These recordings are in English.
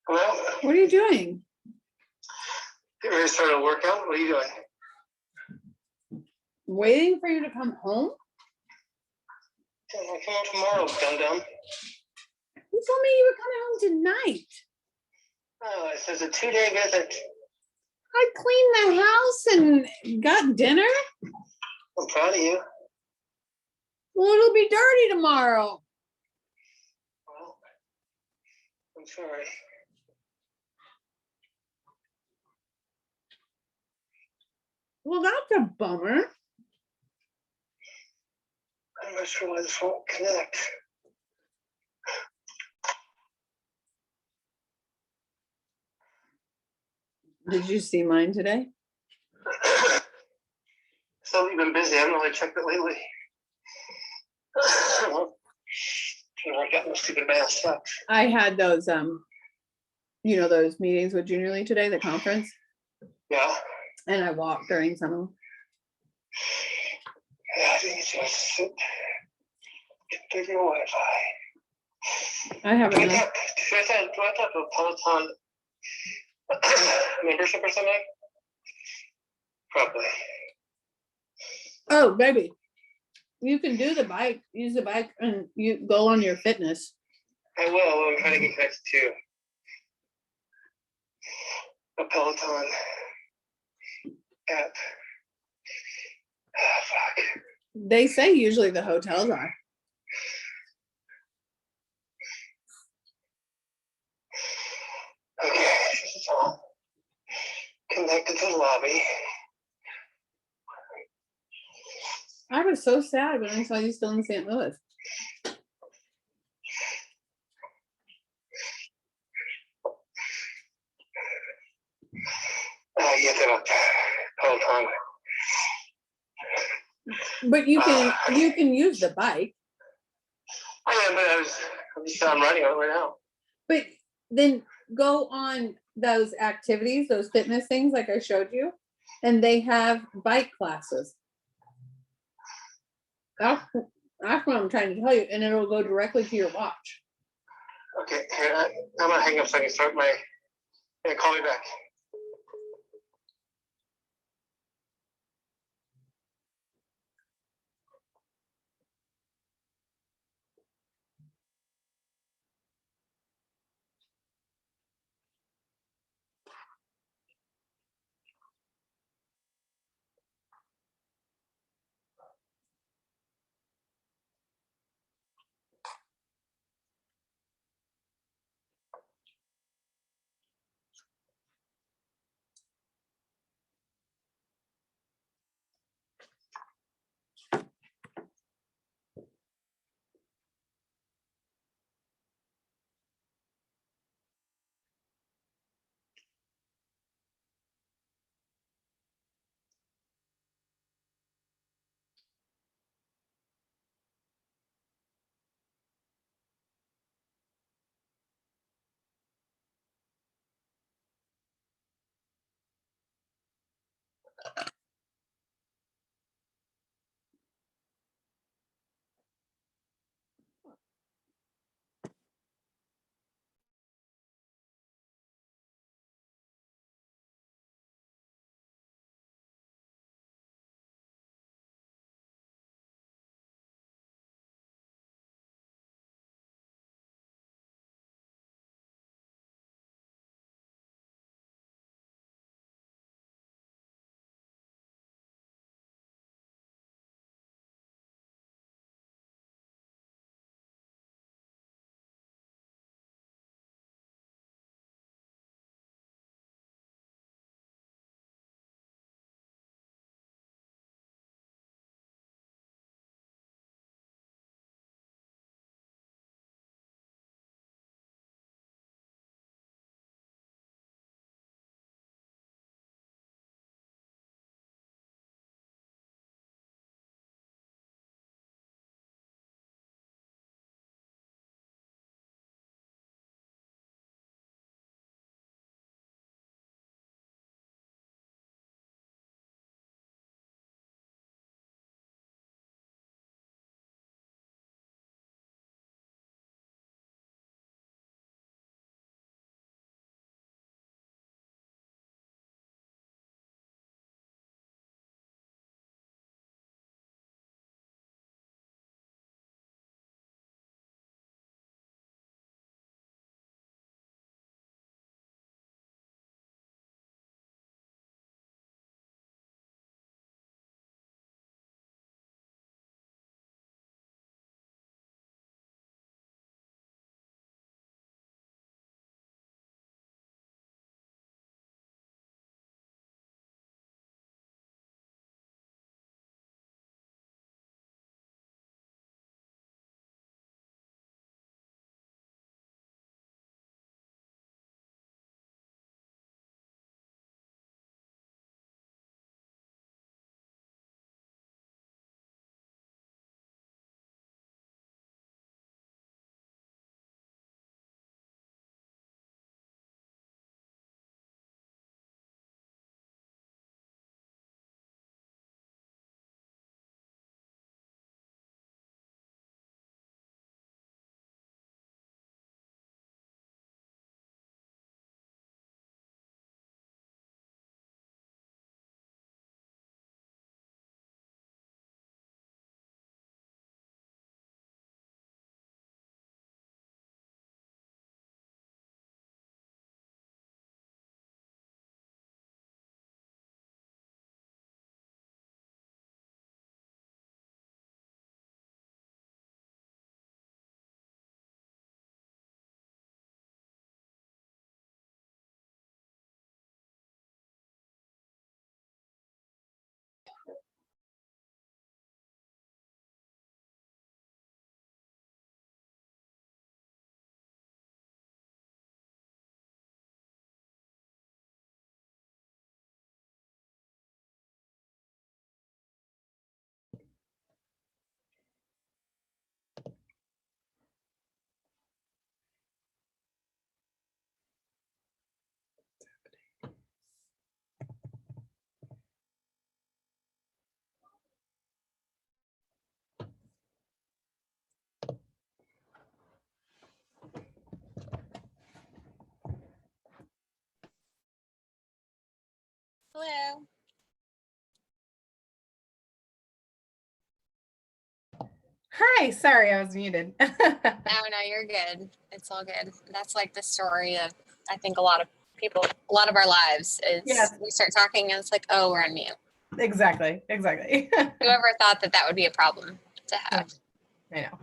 Hello? What are you doing? Getting ready to start a workout. What are you doing? Waiting for you to come home? I'll come home tomorrow, dum-dum. You told me you were coming home tonight. Oh, it says a 2-day visit. I cleaned the house and got dinner. I'm proud of you. Well, it'll be dirty tomorrow. Well, I'm sorry. Well, that's a bummer. I'm not sure why this won't connect. Did you see mine today? So you've been busy. I haven't really checked it lately. Trying to work out my stupid math stuff. I had those those meetings with Junior League today, the conference. Yeah. And I walked during some of them. Yeah, I think it's just sit. Configure Wi-Fi. I have Do I enough. have a Peloton membership or something? Probably. Oh, baby. You can do the bike, use the bike, and you go on your fitness. I will. I'm trying to get connected to a Peloton app. Ah, fuck. They say usually the hotels are. Okay, this is on. Connected to the lobby. I was so sad when I saw you still in St. Louis. You have to have a Peloton. But you can use the bike. I am, but I'm riding on it right now. But then go on those activities, those fitness things like I showed you, and they have bike classes. That's what I'm trying to tell you, and it'll go directly to your watch. Okay, here, I'm gonna hang up so I can start my. Yeah, call me back. Hi, sorry, I was muted. No, you're good. It's all good. That's like the story of, I think, a lot of people, a lot of our lives is we start talking and it's like, oh, we're on mute. Exactly. Whoever thought that would be a problem to have. I know.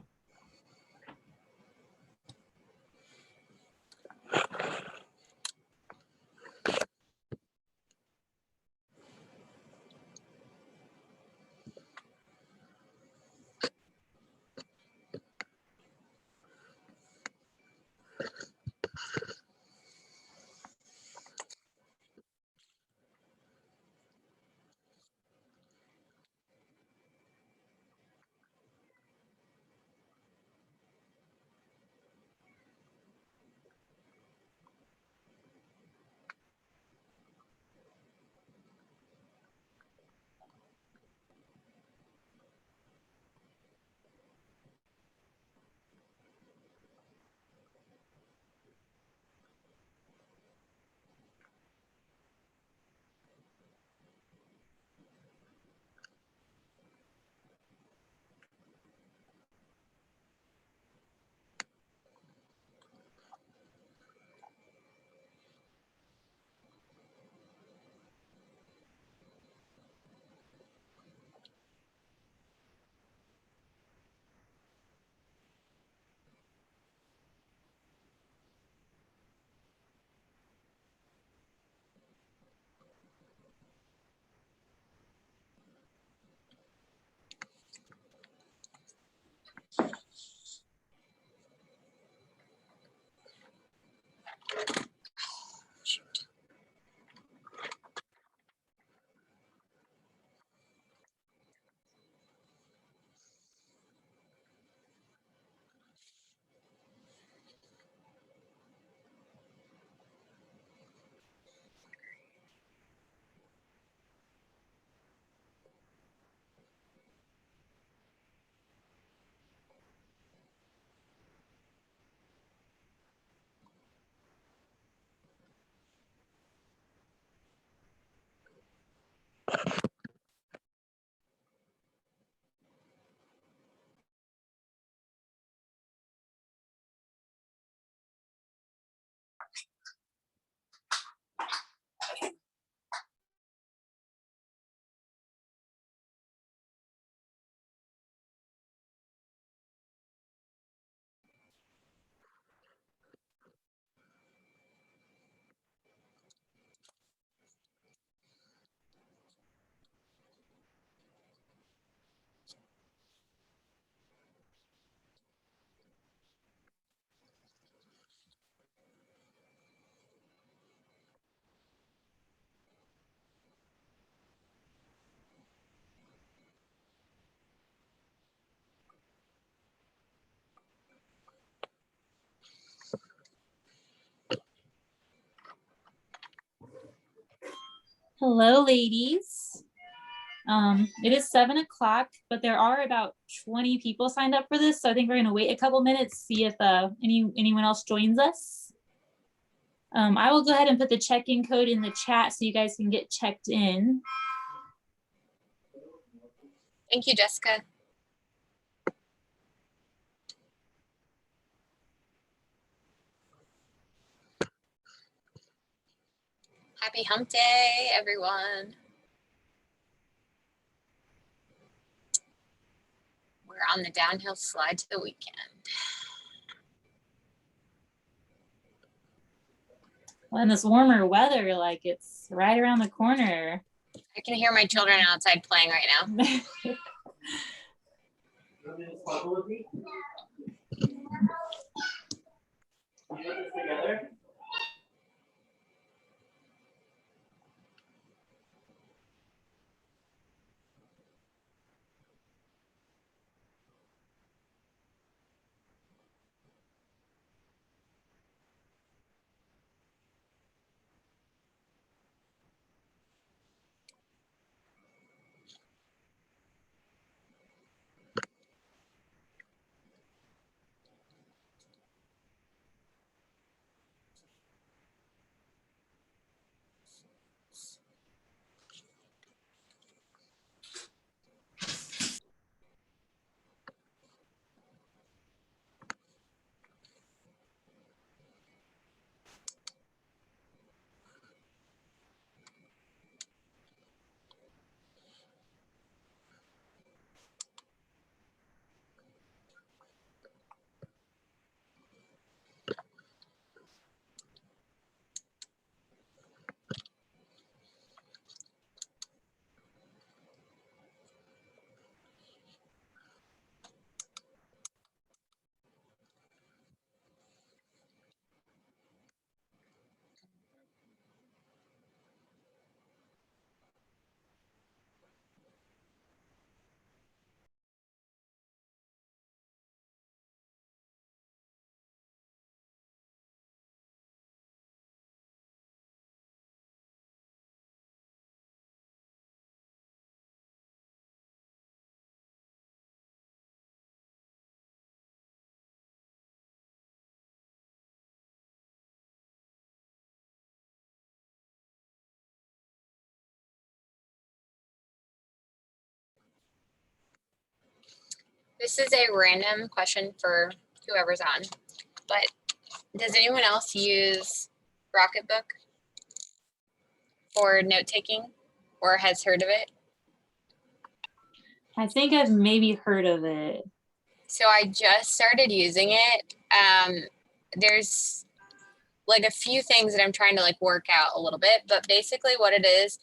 Hello, ladies. It is 7 o'clock, but there are about 20 people signed up for this, so I think we're going to wait a couple minutes, see if anyone else joins us. I will go ahead and put the check-in code in the chat so you guys can get checked in. Thank you, Jessica. Happy hump day, everyone. We're on the downhill slide to the weekend. Well, in this warmer weather, like it's right around the corner. I can hear my children outside playing right now. This is a random question for whoever's on, but does anyone else use Rocketbook for note taking or has heard of it? I think I've maybe heard of it. So I just started using it. There's like a few things that I'm trying to like work out a little bit, but basically what it is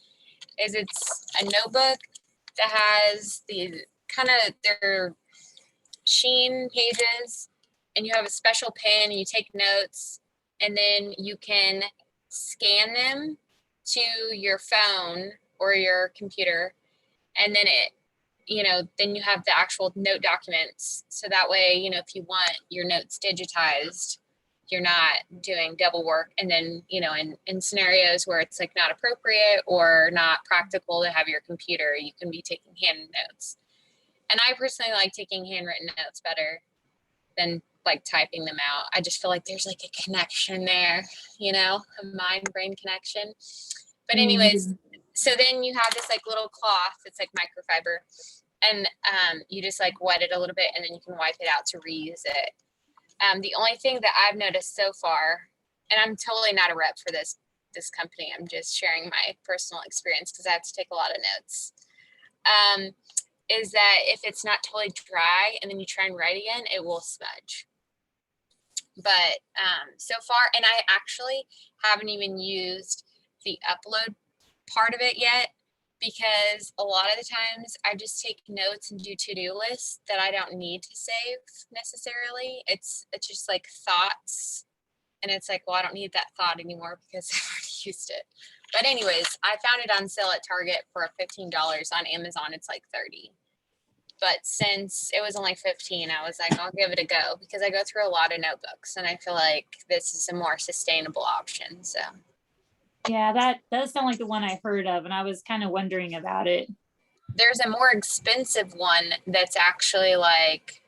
it's a notebook that has the kind of their sheen pages, and you have a special pen and you take notes, and then you can scan them to your phone or your computer, and then then you have the actual note documents. So that way, if you want your notes digitized, you're not doing double work. And then, in scenarios where it's like not appropriate or not practical to have your computer, you can be taking hand notes. And I personally like taking handwritten notes better than like typing them out. I just feel like there's like a connection there, a mind-brain connection. But anyways, so then you have this like little cloth. It's like microfiber. And you just like wet it a little bit, and then you can wipe it out to reuse it. The only thing that I've noticed so far, and I'm totally not a rep for this company, I'm just sharing my personal experience because I have to take a lot of notes, is that if it's not totally dry and then you try and write again, it will smudge. But so far, and I actually haven't even used the upload part of it yet, because a lot of the times I just take notes and do to-do lists that I don't need to save necessarily. It's just like thoughts, and it's like, well, I don't need that thought anymore because I've already used it. But anyways, I found it on sale at Target for $15. On Amazon, it's like $30. But since it was only $15, I was like, I'll give it a go, because I go through a lot of notebooks and I feel like this is a more sustainable option. So Yeah, that does sound like the one I heard of, and I was kind of wondering about it. there's a more expensive one that's actually like,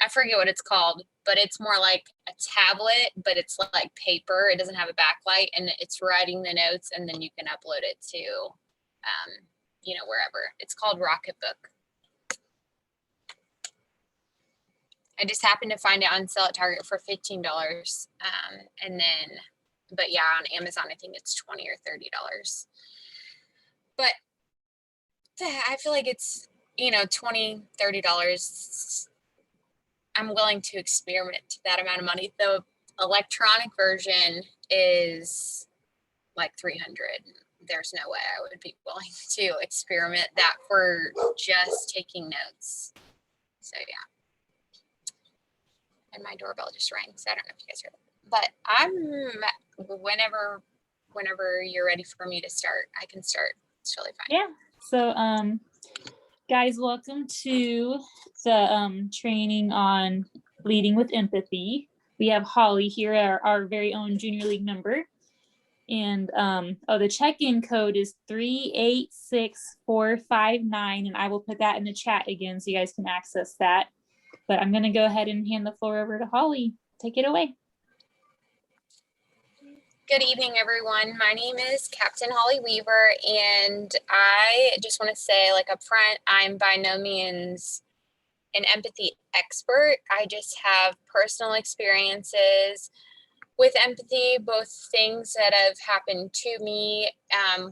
I forget what it's called, but it's more like a tablet, but it's like paper. It doesn't have a backlight, and it's writing the notes, and then you can upload it to, wherever. It's called Rocketbook. I just happened to find it on sale at Target for $15. But yeah, on Amazon, I think it's $20 or $30. But I feel like it's, $20, $30. I'm willing to experiment to that amount of money. The electronic version is like $300. There's no way I would be willing to experiment that for just taking notes. So yeah. And my doorbell just rang, so I don't know if you guys heard it. But whenever you're ready for me to start, I can start. It's totally fine. Yeah. So, guys, welcome to the training on leading with empathy. We have Holly here, our very own junior league member. And the check-in code is 386459, and I will put that in the chat again so you guys can access that. But I'm going to go ahead and hand the floor over to Holly. Take it away. Good evening, everyone. My name is Captain Holly Weaver, and I just want to say, like, up front, I'm by no means an empathy expert. I just have personal experiences with empathy, both things that have happened to me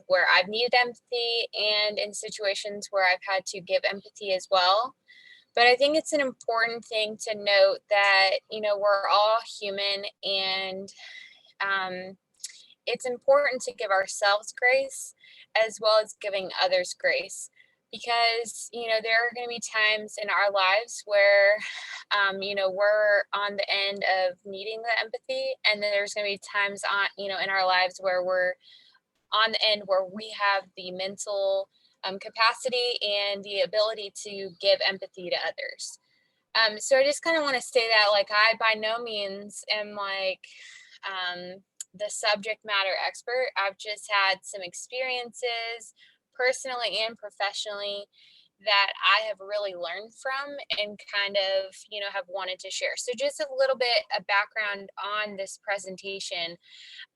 where I've needed empathy, and in situations where I've had to give empathy as well. But I think it's an important thing to note that, we're all human, and it's important to give ourselves grace as well as giving others grace, because, there are going to be times in our lives where, we're on the end of needing the empathy. And then there's going to be times in our lives where we're on the end where we have the mental capacity and the ability to give empathy to others. So I just kind of want to say that, like, I by no means am like the subject matter expert. I've just had some experiences personally and professionally that I have really learned from and kind of, have wanted to share. So just a little bit of background on this presentation.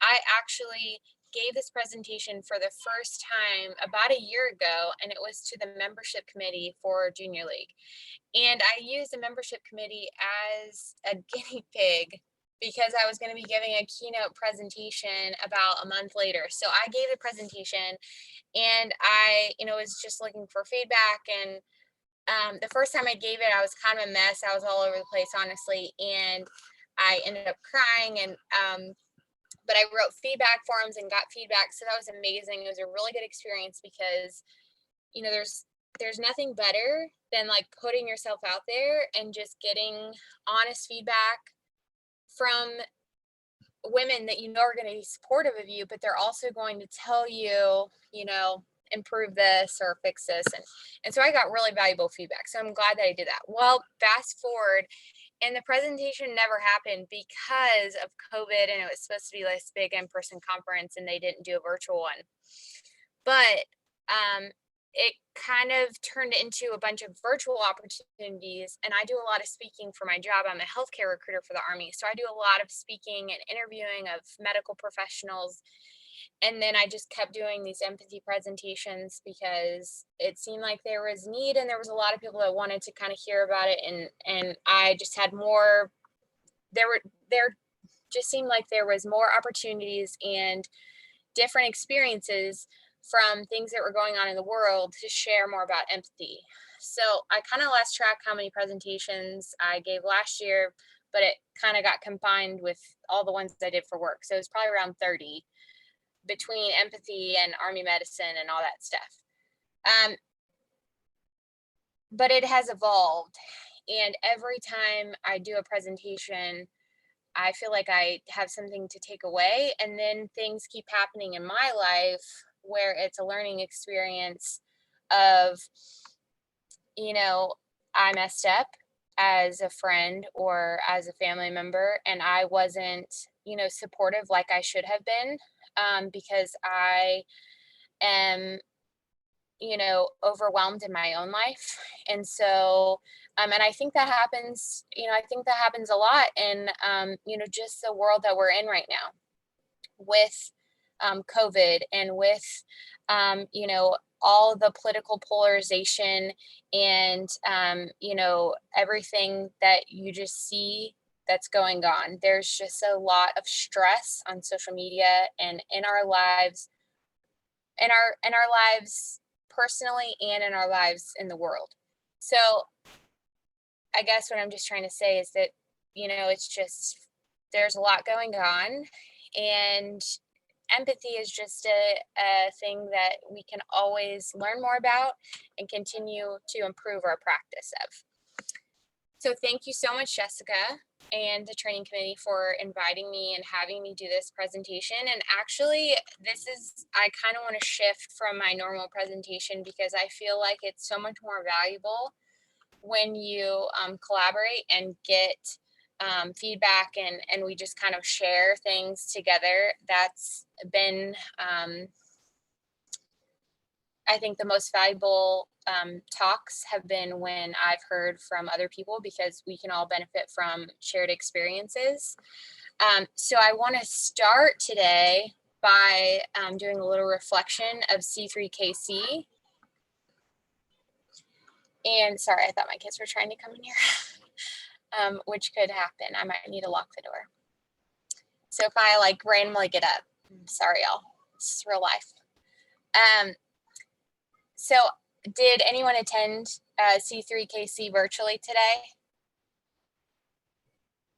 I actually gave this presentation for the first time about a year ago, and it was to the membership committee for Junior League. And I used the membership committee as a guinea pig because I was going to be giving a keynote presentation about a month later. So I gave the presentation, and I, was just looking for feedback. And the first time I gave it, I was kind of a mess. I was all over the place, honestly. And I ended up crying, and but I wrote feedback forms and got feedback. So that was amazing. It was a really good experience because, there's nothing better than like putting yourself out there and just getting honest feedback from women that are going to be supportive of you, but they're also going to tell you, improve this or fix this. And so I got really valuable feedback. So I'm glad that I did that. Well, fast forward, and the presentation never happened because of COVID, and it was supposed to be this big in-person conference, and they didn't do a virtual one. But it kind of turned into a bunch of virtual opportunities, and I do a lot of speaking for my job. I'm a healthcare recruiter for the Army, so I do a lot of speaking and interviewing of medical professionals. And then I just kept doing these empathy presentations because it seemed like there was need, and there was a lot of people that wanted to kind of hear about it. And I just had more, there just seemed like there was more opportunities and different experiences from things that were going on in the world to share more about empathy. So I kind of lost track how many presentations I gave last year, but it kind of got combined with all the ones I did for work. So it was probably around 30 between empathy and Army medicine and all that stuff. But it has evolved. And every time I do a presentation, I feel like I have something to take away. And then things keep happening in my life where it's a learning experience of, I messed up as a friend or as a family member, and I wasn't, supportive like I should have been, because I am, overwhelmed in my own life. And so, and I think that happens, a lot in, just the world that we're in right now with COVID and with, all the political polarization and, everything that you just see that's going on. There's just a lot of stress on social media and in our lives, in our lives personally, and in our lives in the world. So I guess what I'm just trying to say is that, it's just, there's a lot going on, and empathy is just a thing that we can always learn more about and continue to improve our practice of. So thank you so much, Jessica, and the training committee for inviting me and having me do this presentation. And actually, I kind of want to shift from my normal presentation because I feel like it's so much more valuable when you collaborate and get feedback and we just kind of share things together. That's been, I think, the most valuable talks have been when I've heard from other people, because we can all benefit from shared experiences. So I want to start today by doing a little reflection of C3KC. And sorry, I thought my kids were trying to come in here. Which could happen. I might need to lock the door. So if I randomly get up, sorry y'all, this is real life. So did anyone attend C3KC virtually today?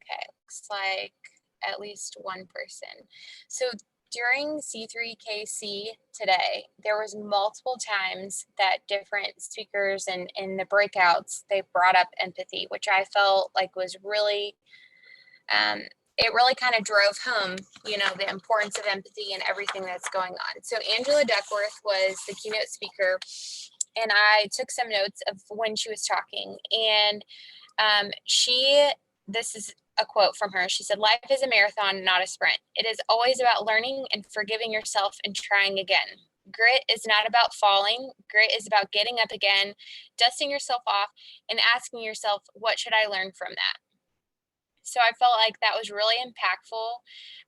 Okay, looks like at least one person. So during C3KC today, there was multiple times that different speakers and in the breakouts, they brought up empathy, which I felt like was really, it really kind of drove home, the importance of empathy and everything that's going on. So Angela Duckworth was the keynote speaker, and I took some notes of when she was talking. And this is a quote from her. She said, "Life is a marathon, not a sprint. It is always about learning and forgiving yourself and trying again. Grit is not about falling. Grit is about getting up again, dusting yourself off, and asking yourself, what should I learn from that?" So I felt like that was really impactful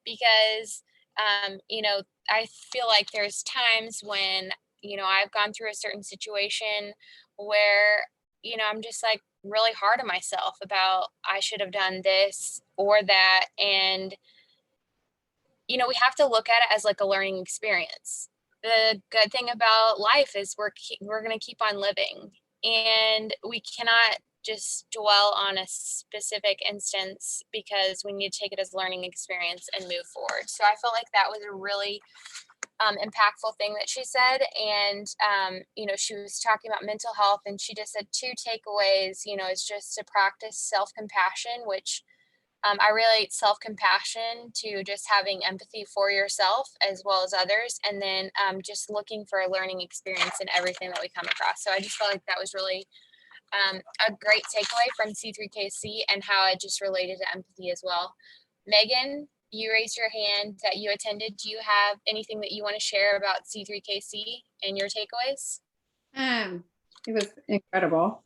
because you know, I feel like there's times when, you know, I've gone through a certain situation where, you know, I'm just like really hard on myself about I should have done this or that. And, you know, we have to look at it as like a learning experience. The good thing about life is we're going to keep on living, and we cannot just dwell on a specific instance, because we need to take it as a learning experience and move forward. So I felt like that was a really impactful thing that she said. And, you know, she was talking about mental health, and she just said 2 takeaways, you know, is just to practice self-compassion, which I relate self-compassion to just having empathy for yourself as well as others. And then just looking for a learning experience in everything that we come across. So I just felt like that was really a great takeaway from C3KC, and how it just related to empathy as well. Megan, you raised your hand that you attended. Do you have anything that you want to share about C3KC and your takeaways? It was incredible.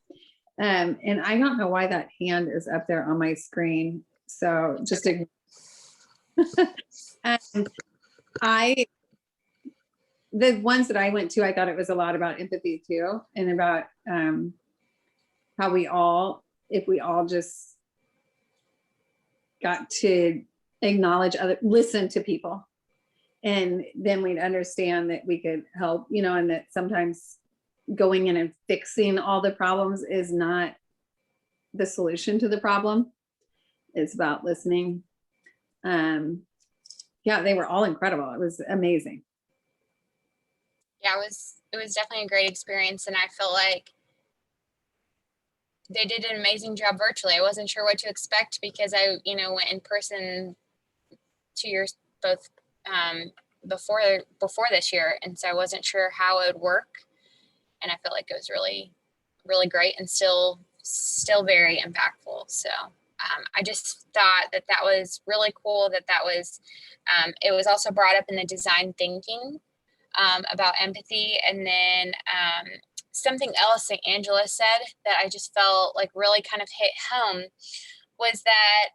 And I don't know why that hand is up there on my screen. So just Okay. The ones that I went to, I thought it was a lot about empathy too, and about how if we all just got to acknowledge listen to people, and then we'd understand that we could help, you know, and that sometimes going in and fixing all the problems is not the solution to the problem. It's about listening. Yeah, they were all incredible. It was amazing. Yeah, it was definitely a great experience, and I feel like they did an amazing job virtually. I wasn't sure what to expect, because I, you know, went in person 2 years both before this year, and so I wasn't sure how it would work. And I felt like it was really, really great, and still very impactful. So I just thought that was really cool. That was it was also brought up in the design thinking about empathy. And then something else that Angela said that I just felt like really kind of hit home was that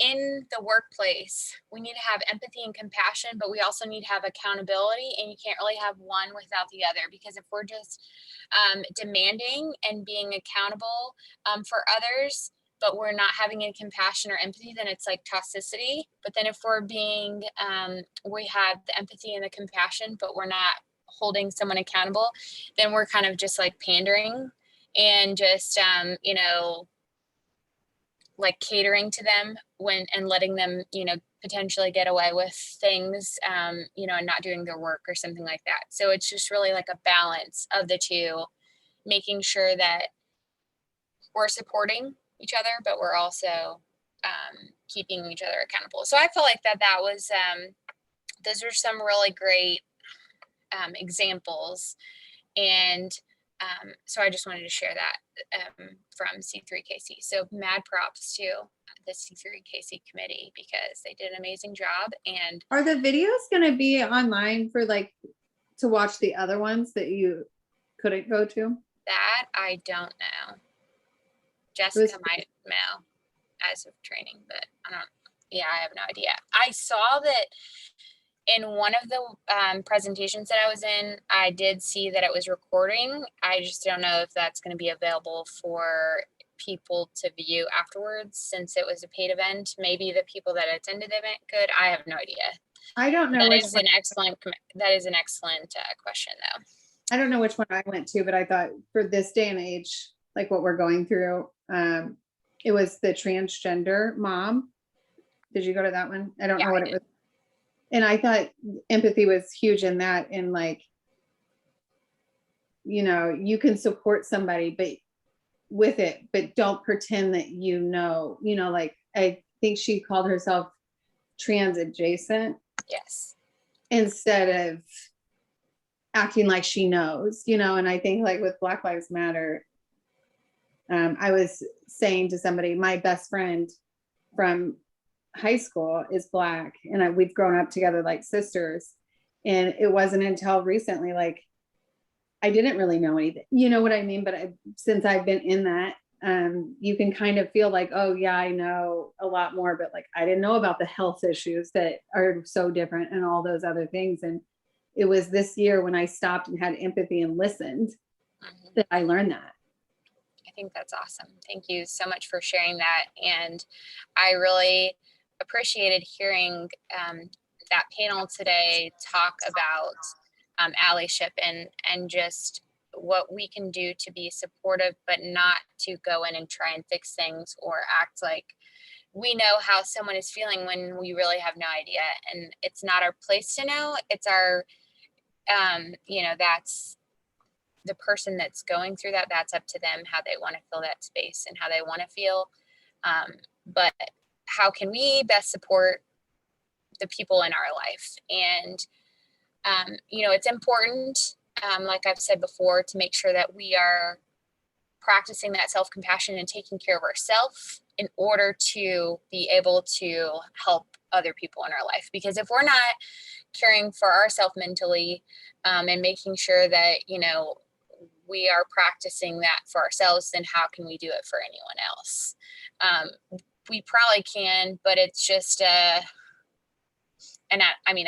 in the workplace, we need to have empathy and compassion, but we also need to have accountability, and you can't really have one without the other. Because if we're just demanding and being accountable for others, but we're not having any compassion or empathy, then it's like toxicity. But then if we're being, we have the empathy and the compassion, but we're not holding someone accountable, then we're kind of just like pandering and just, you know, like catering to them and letting them, you know, potentially get away with things, you know, and not doing their work or something like that. So it's just really like a balance of the two, making sure that we're supporting each other, but we're also keeping each other accountable. So I feel like that was, those are some really great examples. And so I just wanted to share that from C3KC. So mad props to the C3KC committee, because they did an amazing job. And Are the videos going to be online for like to watch the other ones that you couldn't go to? that I don't know. Jessica might know as of training, but I have no idea. I saw that in one of the presentations that I was in, I did see that it was recording. I just don't know if that's going to be available for people to view afterwards, since it was a paid event. Maybe the people that attended the event could. I have no idea. I don't know. That is an excellent question, though. I don't know which one I went to, but I thought for this day and age, like what we're going through, it was the transgender mom. Did you go to that one? I don't know what it was. And I thought empathy was huge in that. And like, you know, you can support somebody, but with it, but don't pretend that you know, like I think she called herself trans adjacent. Yes. Instead of acting like she knows, you know. And I think like with Black Lives Matter, I was saying to somebody, my best friend from high school is Black, and we've grown up together like sisters. And it wasn't until recently, like I didn't really know anything, you know what I mean? But since I've been in that you can kind of feel like, oh yeah, I know a lot more, but like, I didn't know about the health issues that are so different and all those other things. And it was this year when I stopped and had empathy and listened that I learned that. I think that's awesome. Thank you so much for sharing that. And I really appreciated hearing that panel today talk about allyship and just what we can do to be supportive, but not to go in and try and fix things or act like we know how someone is feeling when we really have no idea. And it's not our place to know. It's our, that's the person that's going through that. That's up to them, how they want to fill that space and how they want to feel. But how can we best support the people in our life? And, it's important, like I've said before, to make sure that we are practicing that self-compassion and taking care of ourselves in order to be able to help other people in our life. Because if we're not caring for ourselves mentally and making sure that, we are practicing that for ourselves, then how can we do it for anyone else? We probably can, but it's just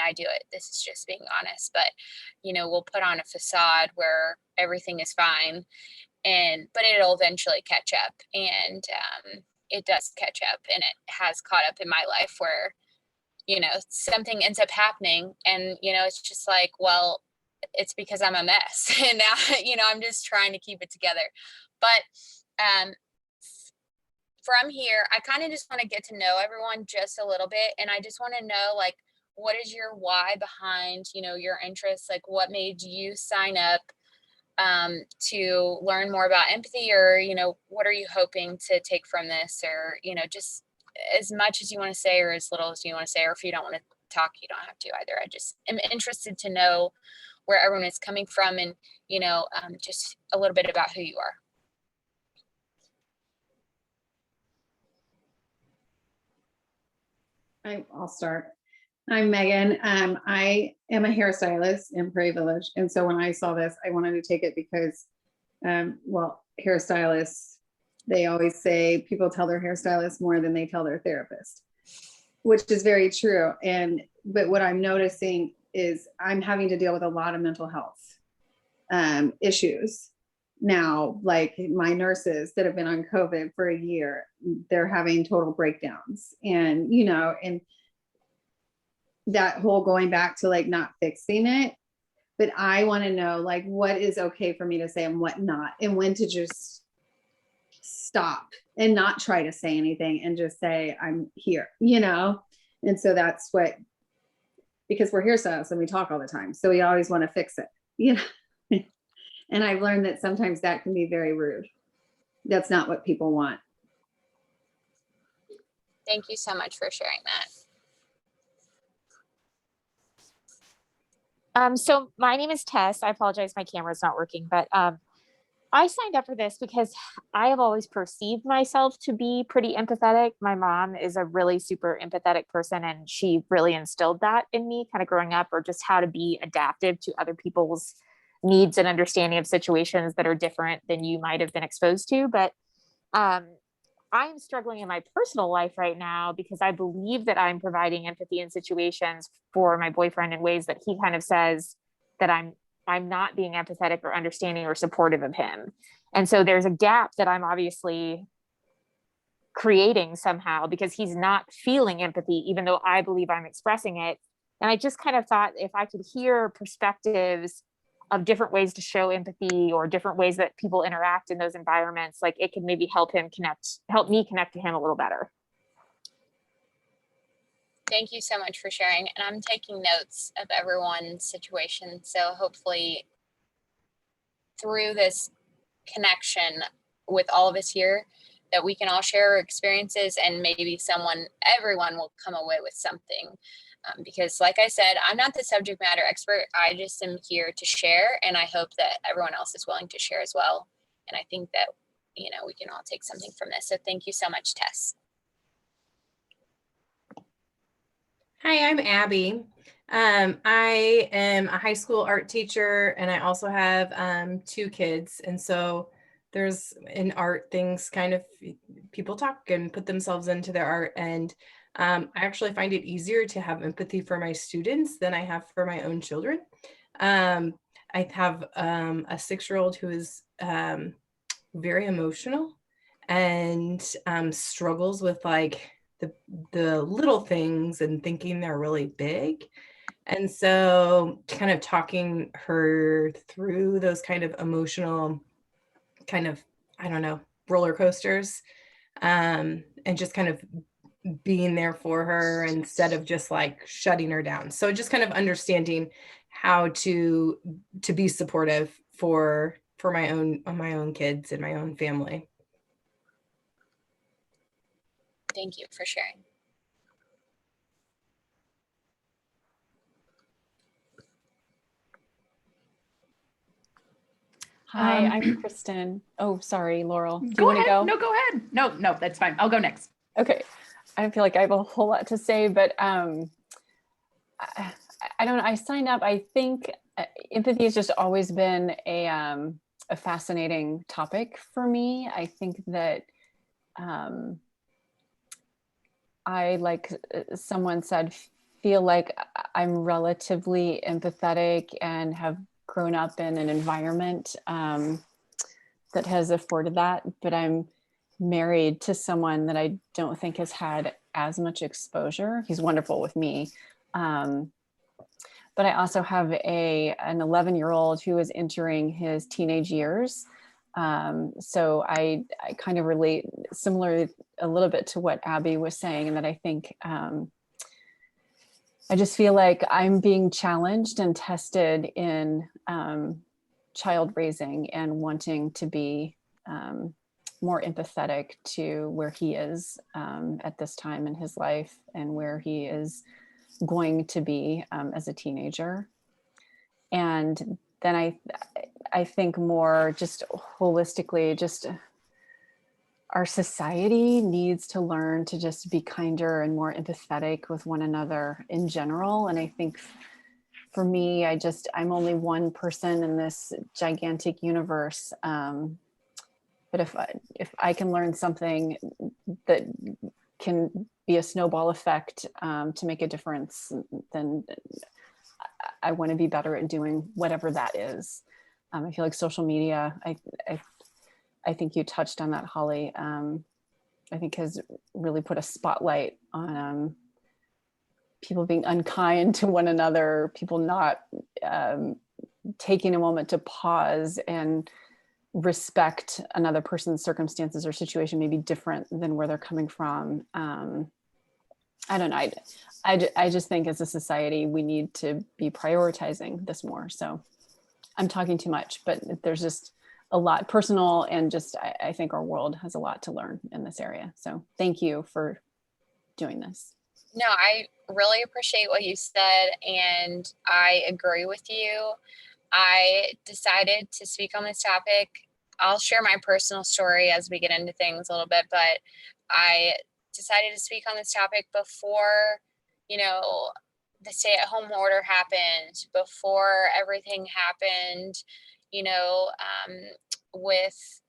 I do it. This is just being honest, but we'll put on a facade where everything is fine, but it'll eventually catch up, and it does catch up, and it has caught up in my life where something ends up happening, and it's just like, well, it's because I'm a mess, and now I'm just trying to keep it together. But from here, I kind of just want to get to know everyone just a little bit, and I just want to know, like, what is your why behind your interests? Like, what made you sign up to learn more about empathy, or what are you hoping to take from this, or just as much as you want to say or as little as you want to say, or if you don't want to talk, you don't have to either. I just am interested to know where everyone is coming from, and just a little bit about who you are. I'll start. I'm Megan. I am a hairstylist in Prairie Village. And so when I saw this, I wanted to take it because, hairstylists, they always say people tell their hairstylist more than they tell their therapist, which is very true. But what I'm noticing is I'm having to deal with a lot of mental health issues now. Like my nurses that have been on COVID for a year, they're having total breakdowns, and that whole going back to like not fixing it. But I want to know, like, what is okay for me to say and what not, and when to just stop and not try to say anything and just say, I'm here, And so that's what, because we're hairstylists and we talk all the time, so we always want to fix it, And I've learned that sometimes that can be very rude. That's not what people want. Thank you so much for sharing that. So my name is Tess. I apologize, my camera's not working, but I signed up for this because I have always perceived myself to be pretty empathetic. My mom is a really super empathetic person, and she really instilled that in me kind of growing up, or just how to be adaptive to other people's needs and understanding of situations that are different than you might have been exposed to. But I'm struggling in my personal life right now because I believe that I'm providing empathy in situations for my boyfriend in ways that he kind of says that I'm not being empathetic or understanding or supportive of him. And so there's a gap that I'm obviously creating somehow because he's not feeling empathy, even though I believe I'm expressing it. And I just kind of thought if I could hear perspectives of different ways to show empathy or different ways that people interact in those environments, like it could maybe help me connect to him a little better. Thank you so much for sharing. And I'm taking notes of everyone's situation. So hopefully through this connection with all of us here, that we can all share our experiences, and maybe everyone will come away with something. Because like I said, I'm not the subject matter expert. I just am here to share, and I hope that everyone else is willing to share as well. And I think that, we can all take something from this. So thank you so much, Tess. Hi, I'm Abby. I am a high school art teacher, and I also have 2 kids. And so there's in art things kind of, people talk and put themselves into their art. And I actually find it easier to have empathy for my students than I have for my own children. I have a 6-year-old who is very emotional and struggles with like the little things and thinking they're really big. And so kind of talking her through those kind of emotional kind of, I don't know, roller coasters, and just kind of being there for her instead of just like shutting her down. So just kind of understanding how to be supportive for my own kids and my own family. Thank you for sharing. Hi, I'm Kristen. Oh, sorry, Laurel. Do you Go want to ahead. go? No, go ahead. No, that's fine. I'll go next. Okay. I feel like I have a whole lot to say, but I don't know. I signed up. I think empathy has just always been a fascinating topic for me. I think that I, like someone said, feel like I'm relatively empathetic and have grown up in an environment that has afforded that, but I'm married to someone that I don't think has had as much exposure. He's wonderful with me. But I also have an 11-year-old who is entering his teenage years. So I kind of relate similar a little bit to what Abby was saying, and that I think I just feel like I'm being challenged and tested in child raising and wanting to be more empathetic to where he is at this time in his life and where he is going to be as a teenager. And then I think more just holistically, just our society needs to learn to just be kinder and more empathetic with one another in general. And I think for me, I'm only one person in this gigantic universe. But if I can learn something that can be a snowball effect to make a difference, then I want to be better at doing whatever that is. I feel like social media, I think you touched on that, Holly, I think has really put a spotlight on people being unkind to one another, people not taking a moment to pause and respect another person's circumstances or situation may be different than where they're coming from. I don't know. I just think as a society, we need to be prioritizing this more. So I'm talking too much, but there's just a lot personal, and just, I think our world has a lot to learn in this area. So thank you for doing this. No, I really appreciate what you said, and I agree with you. I decided to speak on this topic. I'll share my personal story as we get into things a little bit, but I decided to speak on this topic before, the stay-at-home order happened, before everything happened, with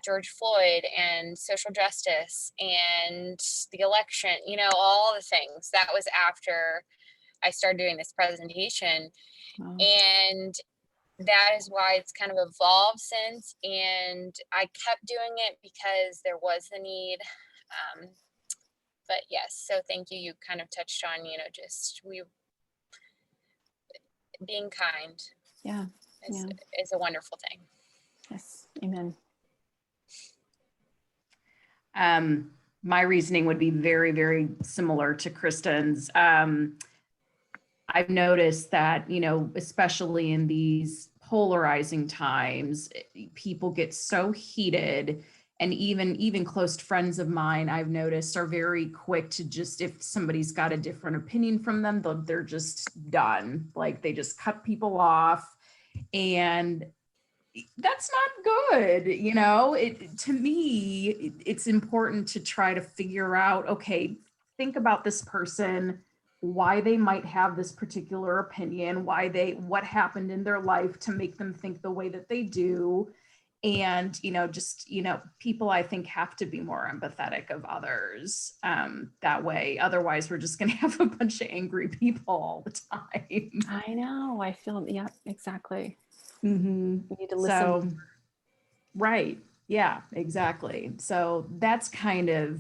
George Floyd and social justice and the election, all the things. That was after I started doing this presentation. Wow. And that is why it's kind of evolved since. And I kept doing it because there was the need. But yes, so thank you. You kind of touched on, just being kind. Yeah. Is a wonderful thing. Yes. Amen. My reasoning would be very, very similar to Kristen's. I've noticed that, especially in these polarizing times, people get so heated, and even close friends of mine, I've noticed, are very quick to just, if somebody's got a different opinion from them, they're just done. Like, they just cut people off, and that's not good. To me, it's important to try to figure out, okay, think about this person, why they might have this particular opinion, what happened in their life to make them think the way that they do. And, just, people I think have to be more empathetic of others that way. Otherwise, we're just going to have a bunch of angry people all the time. I know. I feel, yeah, exactly. Mm-hmm. You need to listen. So, right. Yeah, exactly. So that's kind of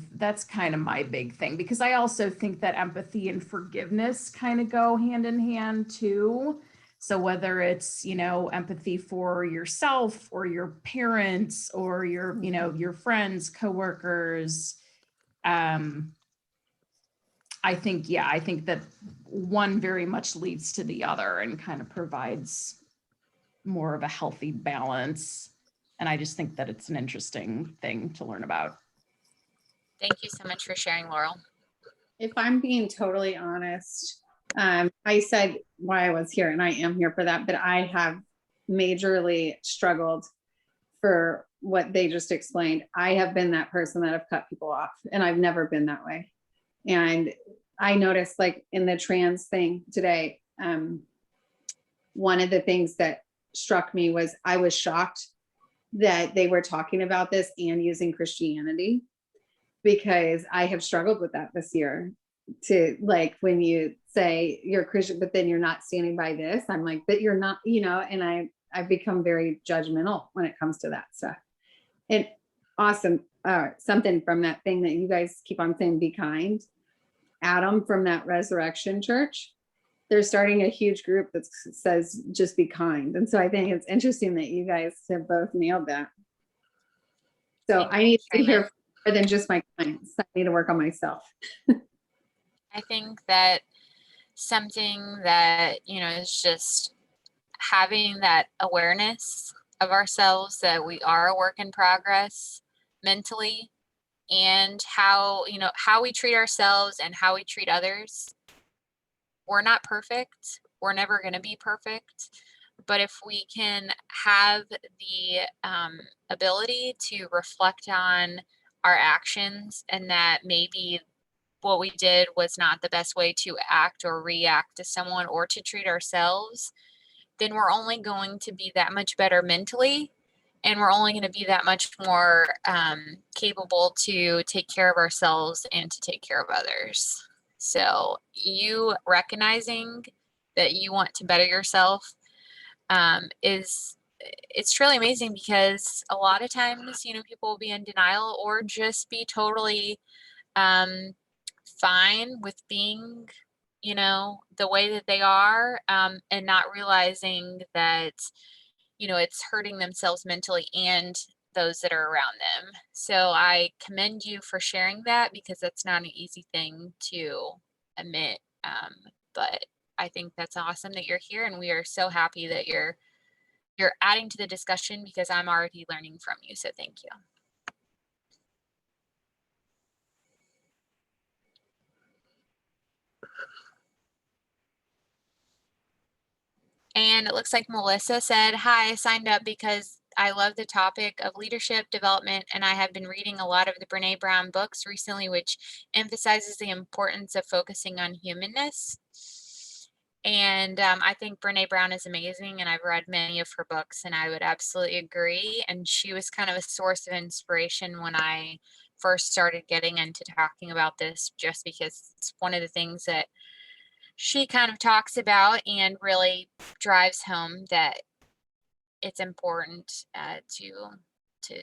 my big thing, because I also think that empathy and forgiveness kind of go hand in hand too. So whether it's, empathy for yourself or your parents or your, your friends, coworkers, I think that one very much leads to the other and kind of provides more of a healthy balance. And I just think that it's an interesting thing to learn about. Thank you so much for sharing, Laurel. If I'm being totally honest, I said why I was here, and I am here for that, but I have majorly struggled for what they just explained. I have been that person that have cut people off, and I've never been that way. And I noticed, like in the trans thing today, one of the things that struck me was I was shocked that they were talking about this and using Christianity, because I have struggled with that this year. To, like, when you say you're Christian, but then you're not standing by this, I'm like, but you're not, and I've become very judgmental when it comes to that stuff. And awesome, something from that thing that you guys keep on saying, be kind. Adam from that Resurrection Church, they're starting a huge group that says just be kind. And so I think it's interesting that you guys have both nailed that. So I need to hear more than just my clients. I need to work on myself. I think that something that, is just having that awareness of ourselves, that we are a work in progress mentally, and how we treat ourselves and how we treat others. We're not perfect. We're never going to be perfect. But if we can have the ability to reflect on our actions, and that maybe what we did was not the best way to act or react to someone or to treat ourselves, then we're only going to be that much better mentally, and we're only going to be that much more capable to take care of ourselves and to take care of others. So you recognizing that you want to better yourself it's truly amazing, because a lot of times, people will be in denial or just be totally fine with being, the way that they are, and not realizing that, it's hurting themselves mentally and those that are around them. So I commend you for sharing that, because that's not an easy thing to admit. But I think that's awesome that you're here, and we are so happy that you're adding to the discussion, because I'm already learning from you. So thank you. And it looks like Melissa said, hi, I signed up because I love the topic of leadership development, and I have been reading a lot of the Brene Brown books recently, which emphasizes the importance of focusing on humanness. And I think Brene Brown is amazing, and I've read many of her books, and I would absolutely agree. And she was kind of a source of inspiration when I first started getting into talking about this, just because it's one of the things that she kind of talks about and really drives home that it's important to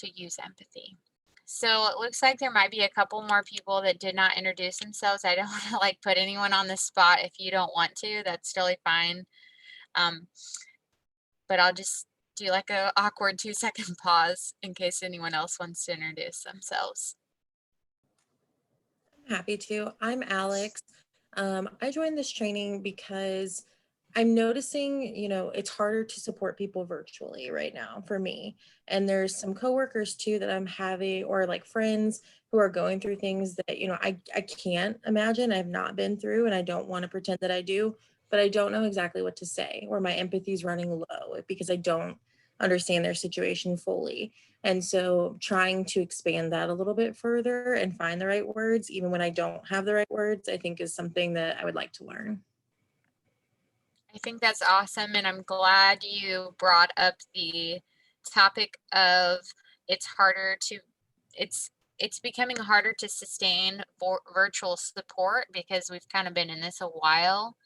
use empathy. So it looks like there might be a couple more people that did not introduce themselves. I don't want to put anyone on the spot. If you don't want to, that's totally fine. But I'll just do a awkward 2-second pause in case anyone else wants to introduce themselves. I'm happy to. I'm Alex. I joined this training because I'm noticing, it's harder to support people virtually right now for me. And there's some coworkers too that I'm having, or friends who are going through things that, I can't imagine, I've not been through, and I don't want to pretend that I do, but I don't know exactly what to say, or my empathy is running low because I don't understand their situation fully. And so trying to expand that a little bit further and find the right words, even when I don't have the right words, I think is something that I would like to learn. I think that's awesome. And I'm glad you brought up the topic of it's becoming harder to sustain virtual support because we've kind of been in this a while.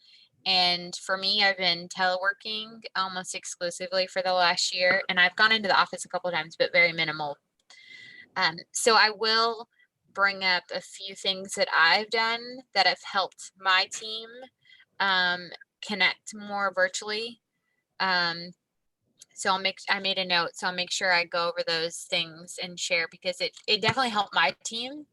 And for me, I've been teleworking almost exclusively for the last year, and I've gone into the office a couple of times, but very minimal. So I will bring up a few things that I've done that have helped my team connect more virtually. So I made a note, so I'll make sure I go over those things and share, because it definitely helped my team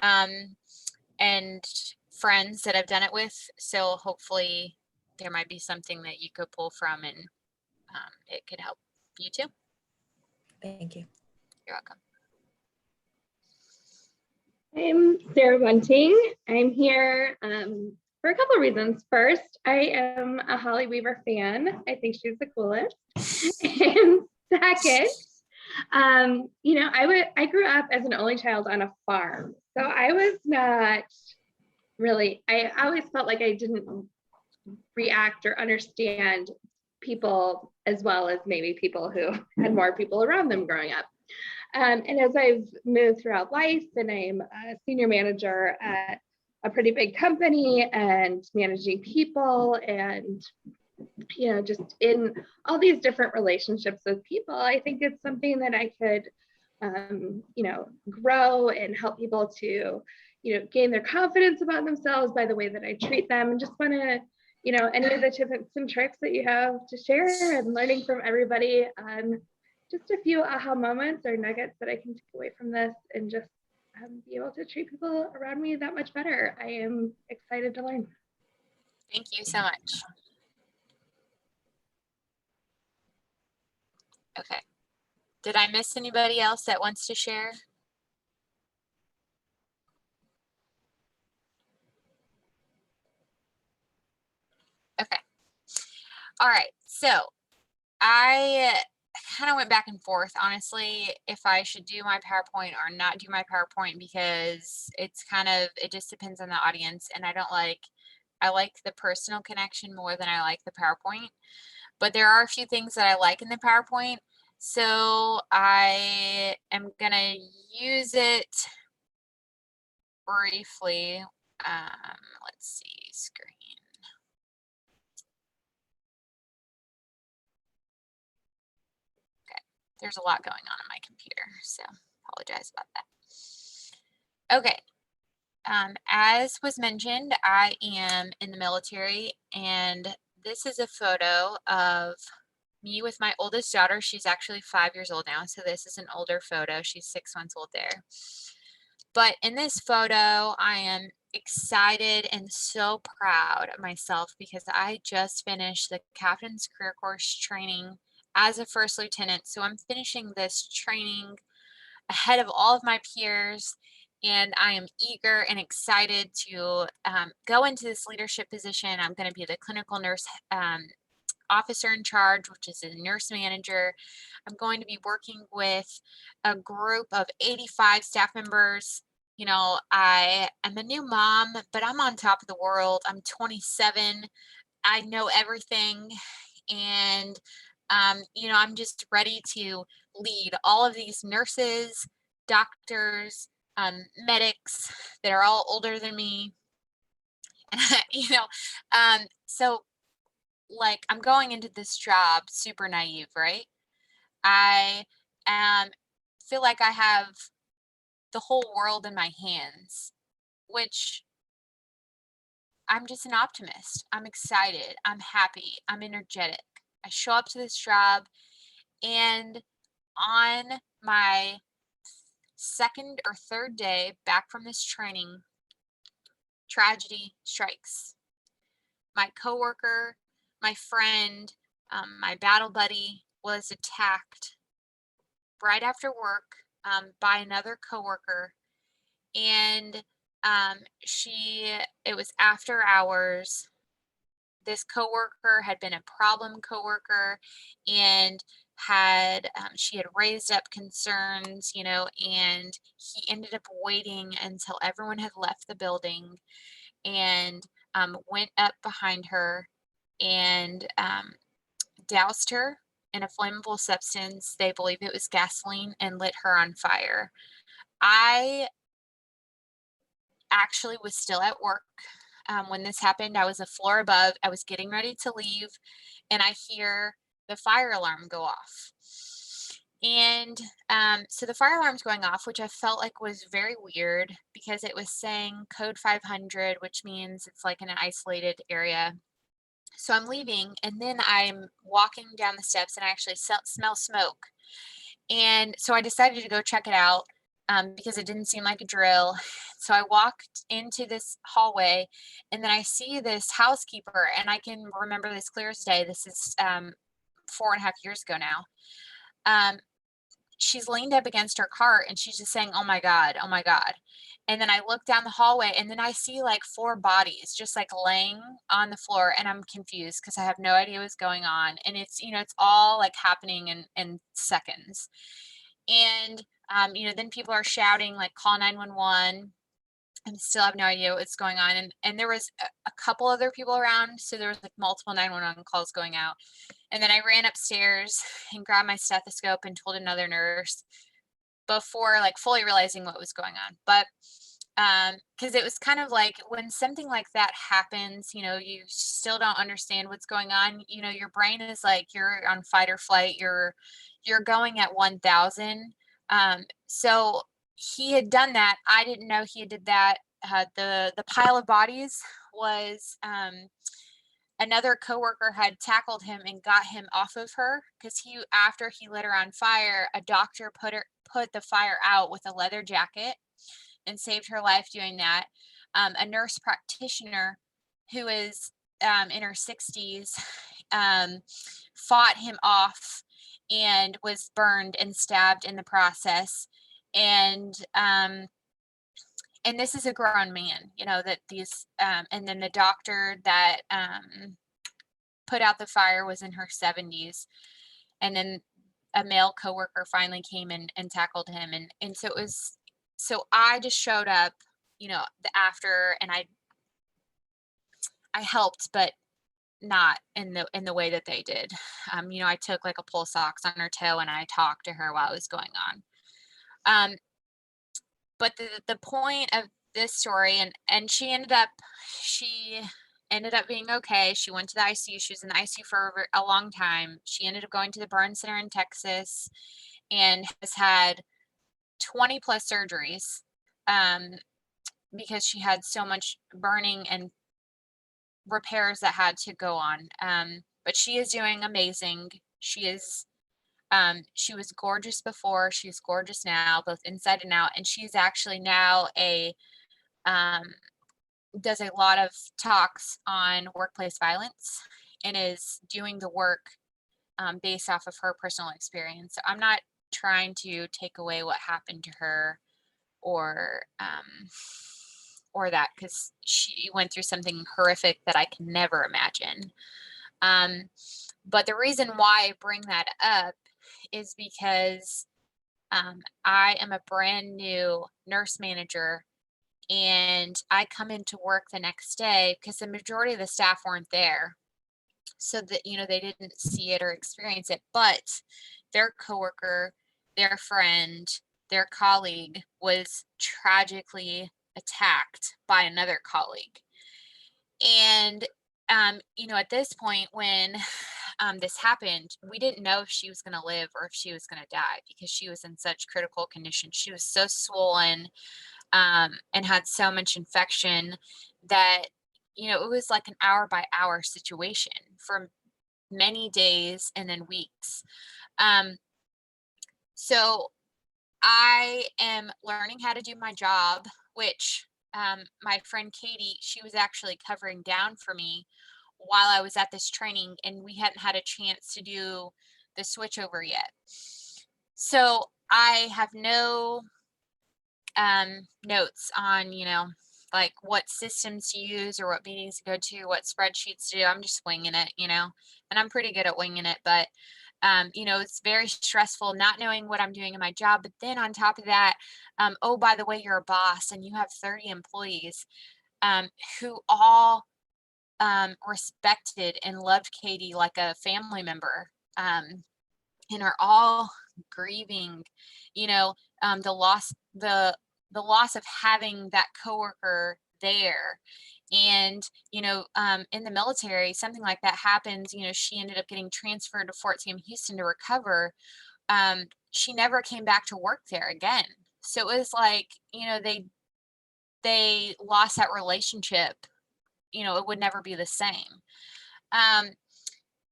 and friends that I've done it with. So hopefully there might be something that you could pull from, and it could help you too. Thank you. You're welcome. I'm Sarah Bunting. I'm here for a couple of reasons. First, I am a Holly Weaver fan. I think she's the coolest. And second, I grew up as an only child on a farm. So I was not really, I always felt like I didn't react or understand people as well as maybe people who had more people around them growing up. And as I've moved throughout life, and I'm a senior manager at a pretty big company and managing people, and just in all these different relationships with people, I think it's something that I could grow and help people to gain their confidence about themselves by the way that I treat them, and just want to any of the tips and tricks that you have to share, and learning from everybody on just a few aha moments or nuggets that I can take away from this, and just be able to treat people around me that much better. I am excited to learn. Thank you so much. Okay. Did I miss anybody else that wants to share? Okay. All right. So I kind of went back and forth, honestly, if I should do my PowerPoint or not do my PowerPoint, because it just depends on the audience. And I like the personal connection more than I like the PowerPoint. But there are a few things that I like in the PowerPoint. So I am going to use it briefly. Let's see, screen. Okay, there's a lot going on my computer, so apologize about that. Okay. As was mentioned, I am in the military, and this is a photo of me with my oldest daughter. She's actually 5 years old now, so this is an older photo. She's 6 months old there. But in this photo, I am excited and so proud of myself, because I just finished the Captain's Career Course training as a first lieutenant. So I'm finishing this training ahead of all of my peers, and I am eager and excited to go into this leadership position. I'm going to be the clinical nurse officer in charge, which is a nurse manager. I'm going to be working with a group of 85 staff members. I am a new mom, but I'm on top of the world. I'm 27. I know everything. And, I'm just ready to lead all of these nurses, doctors, medics that are all older than me. So like, I'm going into this job super naive, right? I feel like I have the whole world in my hands, which I'm just an optimist. I'm excited. I'm happy. I'm energetic. I show up to this job, and on my second or third day back from this training, tragedy strikes. My coworker, my friend, my battle buddy was attacked right after work by another coworker, and it was after hours. This coworker had been a problem coworker, and she had raised up concerns, and he ended up waiting until everyone had left the building, and went up behind her and doused her in a flammable substance. They believe it was gasoline, and lit her on fire. I actually was still at work when this happened. I was a floor above. I was getting ready to leave, and I hear the fire alarm go off. And so the fire alarm's going off, which I felt like was very weird because it was saying code 500, which means it's like in an isolated area. So I'm leaving, and then I'm walking down the steps, and I actually smell smoke. And so I decided to go check it out because it didn't seem like a drill. So I walked into this hallway, and then I see this housekeeper, and I can remember this clear as day. This is 4.5 years ago now. She's leaned up against her cart, and she's just saying, "Oh my God, oh my God." And then I look down the hallway, and then I see like 4 bodies just like laying on the floor, and I'm confused because I have no idea what's going on. And it's, it's all like happening in seconds. And, then people are shouting like, "Call 911." And still have no idea what's going on. And there was a couple other people around. So there was like multiple 911 calls going out. And then I ran upstairs and grabbed my stethoscope and told another nurse before like fully realizing what was going on. But because it was kind of like when something like that happens, you still don't understand what's going on. Your brain is like, you're on fight or flight. You're going at 1,000. So he had done that. I didn't know he did that. The pile of bodies was another coworker had tackled him and got him off of her because after he lit her on fire, a doctor put the fire out with a leather jacket and saved her life doing that. A nurse practitioner who is in her 60s fought him off and was burned and stabbed in the process. And this is a grown man, that these, and then the doctor that put out the fire was in her 70s. And then a male coworker finally came and tackled him. And so I just showed up, after, and I helped, but not in the way that they did. I took like a pulse ox on her toe, and I talked to her while it was going on. But the point of this story, and she ended up being okay. She went to the ICU. She was in the ICU for a long time. She ended up going to the burn center in Texas and has had 20 plus surgeries because she had so much burning and repairs that had to go on. But she is doing amazing. She was gorgeous before. She's gorgeous now, both inside and out. And she's actually now does a lot of talks on workplace violence and is doing the work based off of her personal experience. So I'm not trying to take away what happened to her or that, because she went through something horrific that I can never imagine. But the reason why I bring that up is because I am a brand new nurse manager, and I come into work the next day because the majority of the staff weren't there. So that, they didn't see it or experience it, but their coworker, their friend, their colleague was tragically attacked by another colleague. And, at this point when this happened, we didn't know if she was going to live or if she was going to die because she was in such critical condition. She was so swollen and had so much infection that, it was like an hour by hour situation for many days and then weeks. So I am learning how to do my job, which my friend Katie, she was actually covering down for me while I was at this training, and we hadn't had a chance to do the switch over yet. So I have no notes on, like what systems to use or what meetings to go to, what spreadsheets to do. I'm just winging it, and I'm pretty good at winging it, but it's very stressful not knowing what I'm doing in my job. But then on top of that, oh, by the way, you're a boss and you have 30 employees who all respected and loved Katie like a family member. and are all grieving, you know, the loss of having that coworker there. And, you know, in the military, something like that happens. You know, she ended up getting transferred to Fort Sam Houston to recover. She never came back to work there again. So it was like, you know, they lost that relationship. You know, it would never be the same.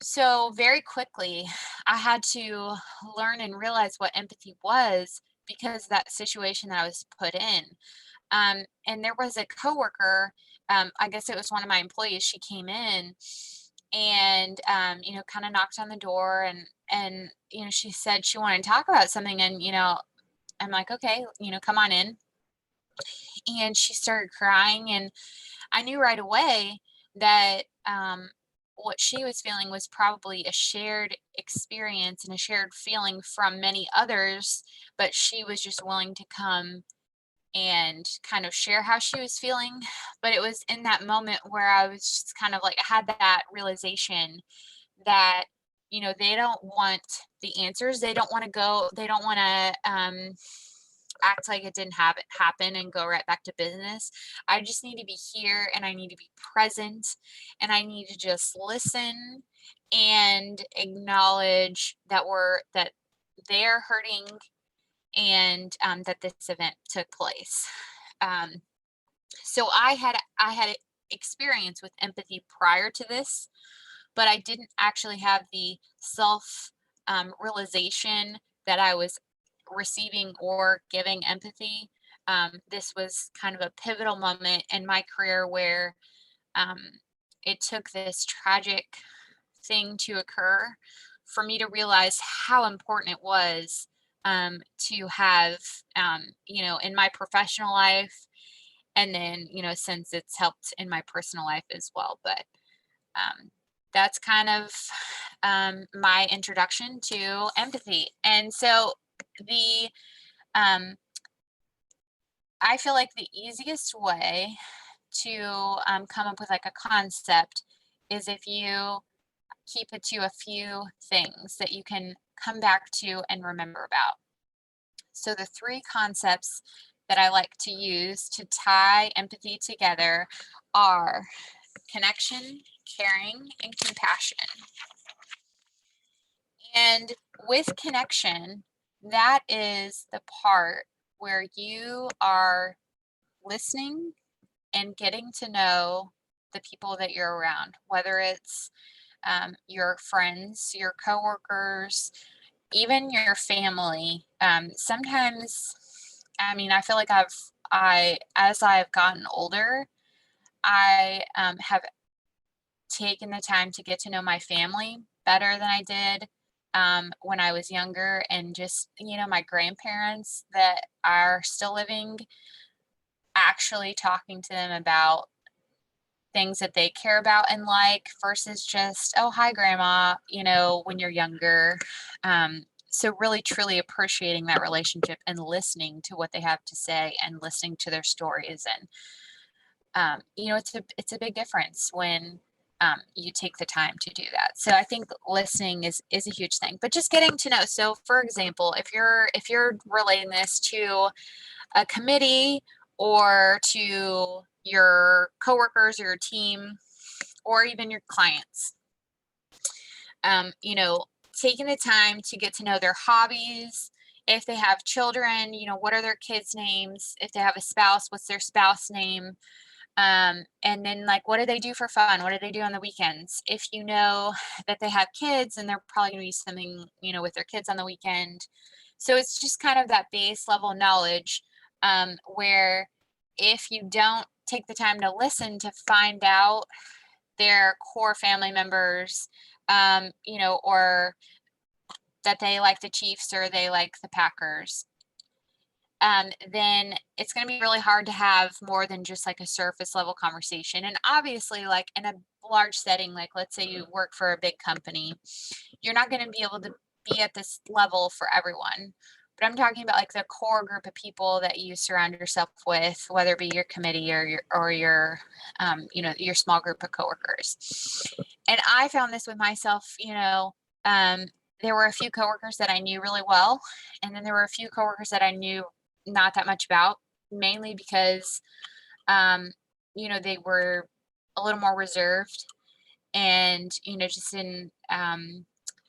So very quickly, I had to learn and realize what empathy was because of that situation that I was put in. And there was a coworker, I guess it was one of my employees. She came in and, you know, kind of knocked on the door, and, you know, she said she wanted to talk about something. And, you know, I'm like, okay, you know, come on in. And she started crying, and I knew right away that, what she was feeling was probably a shared experience and a shared feeling from many others, but she was just willing to come and kind of share how she was feeling. But it was in that moment where I was just kind of like, I had that realization that, you know, they don't want the answers. They don't want to go, they don't want to, act like it didn't have it happen and go right back to business. I just need to be here, and I need to be present, and I need to just listen and acknowledge that they're hurting, and, that this event took place. So I had experience with empathy prior to this, but I didn't actually have the self, realization that I was receiving or giving empathy. This was kind of a pivotal moment in my career where, um, it took this tragic thing to occur for me to realize how important it was, to have, you know, in my professional life, and then, you know, since it's helped in my personal life as well. But, um, that's kind of, my introduction to empathy. And so the um, I feel like the easiest way to, come up with like a concept is if you keep it to a few things that you can come back to and remember about. So the three concepts that I like to use to tie empathy together are connection, caring, and compassion. And with connection, that is the part where you are listening and getting to know the people that you're around, whether it's, your friends, your coworkers, even your family. Sometimes, I mean, I feel like as I've gotten older, I, have taken the time to get to know my family better than I did, when I was younger. And just, you know, my grandparents that are still living, actually talking to them about things that they care about and like, versus just, oh, hi, grandma, you know, when you're younger. So really truly appreciating that relationship and listening to what they have to say and listening to their stories. And, you know, it's a big difference when, you take the time to do that. So I think listening is a huge thing, but just getting to know. So for example, if you're relating this to a committee or to your coworkers or your team or even your clients, you know, taking the time to get to know their hobbies. If they have children, you know, what are their kids' names? If they have a spouse, what's their spouse name? And then, like, what do they do for fun? What do they do on the weekends? If you know that they have kids, and they're probably going to be something, you know, with their kids on the weekend. So it's just kind of that base level knowledge, where if you don't take the time to listen to find out their core family members, you know, or that they like the Chiefs or they like the Packers, then it's going to be really hard to have more than just like a surface level conversation. And obviously, like in a large setting, like let's say you work for a big company, you're not going to be able to be at this level for everyone. But I'm talking about like the core group of people that you surround yourself with, whether it be your committee or your you know, your small group of coworkers. And I found this with myself, you know, there were a few coworkers that I knew really well, and then there were a few coworkers that I knew not that much about, mainly because, they were a little more reserved and, just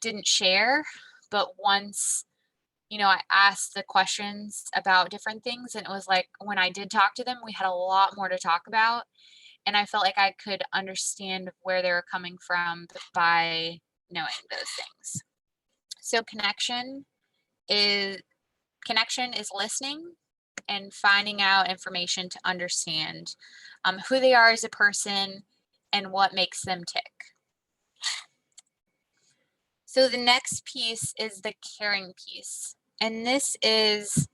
didn't share. But once, I asked the questions about different things, and it was like when I did talk to them, we had a lot more to talk about. And I felt like I could understand where they were coming from by knowing those things. So connection is listening and finding out information to understand who they are as a person and what makes them tick. So the next piece is the caring piece. And this is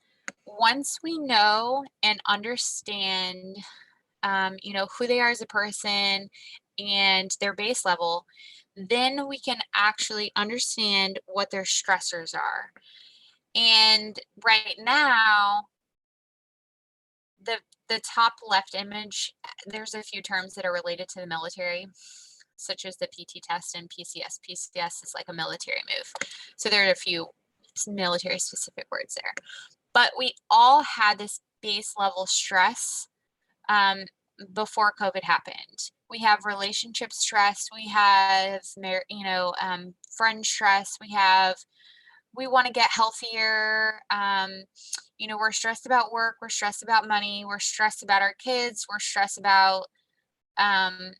once we know and understand, who they are as a person and their base level, then we can actually understand what their stressors are. And right now, the top left image, there's a few terms that are related to the military, such as the PT test and PCS. PCS is like a military move. So there are a few military specific words there. But we all had this base level stress before COVID happened. We have relationship stress. We have, friend stress. We want to get healthier. We're stressed about work. We're stressed about money. We're stressed about our kids. We're stressed about, the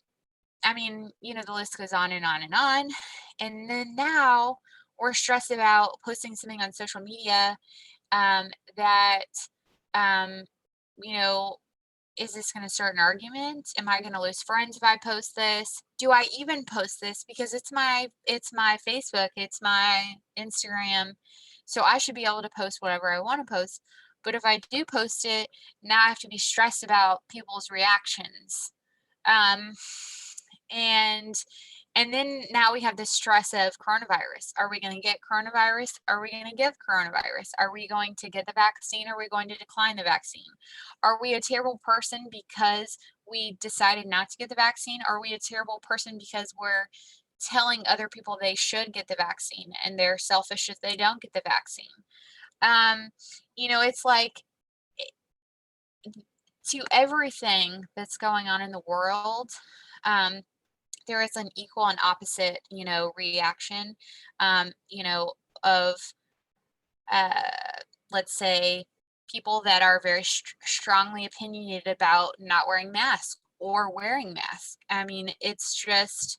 list goes on and on and on. And then now we're stressed about posting something on social media that, is this going to start an argument? Am I going to lose friends if I post this? Do I even post this? Because it's my Facebook, it's my Instagram. So I should be able to post whatever I want to post. But if I do post it, now I have to be stressed about people's reactions. And then now we have the stress of coronavirus. Are we going to get coronavirus? Are we going to give coronavirus? Are we going to get the vaccine? Or are we going to decline the vaccine? Are we a terrible person because we decided not to get the vaccine? Are we a terrible person because we're telling other people they should get the vaccine and they're selfish if they don't get the vaccine? It's like to everything that's going on in the world, there is an equal and opposite, reaction, of, let's say, people that are very strongly opinionated about not wearing masks or wearing masks. It's just,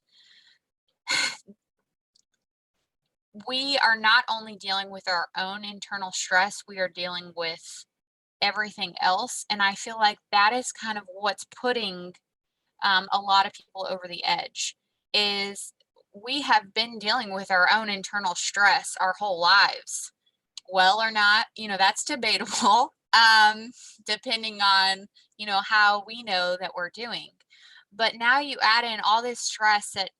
we are not only dealing with our own internal stress, we are dealing with everything else. And I feel like that is kind of what's putting a lot of people over the edge, is we have been dealing with our own internal stress our whole lives. Well or not, that's debatable, depending on, how we know that we're doing. But now you add in all this stress that,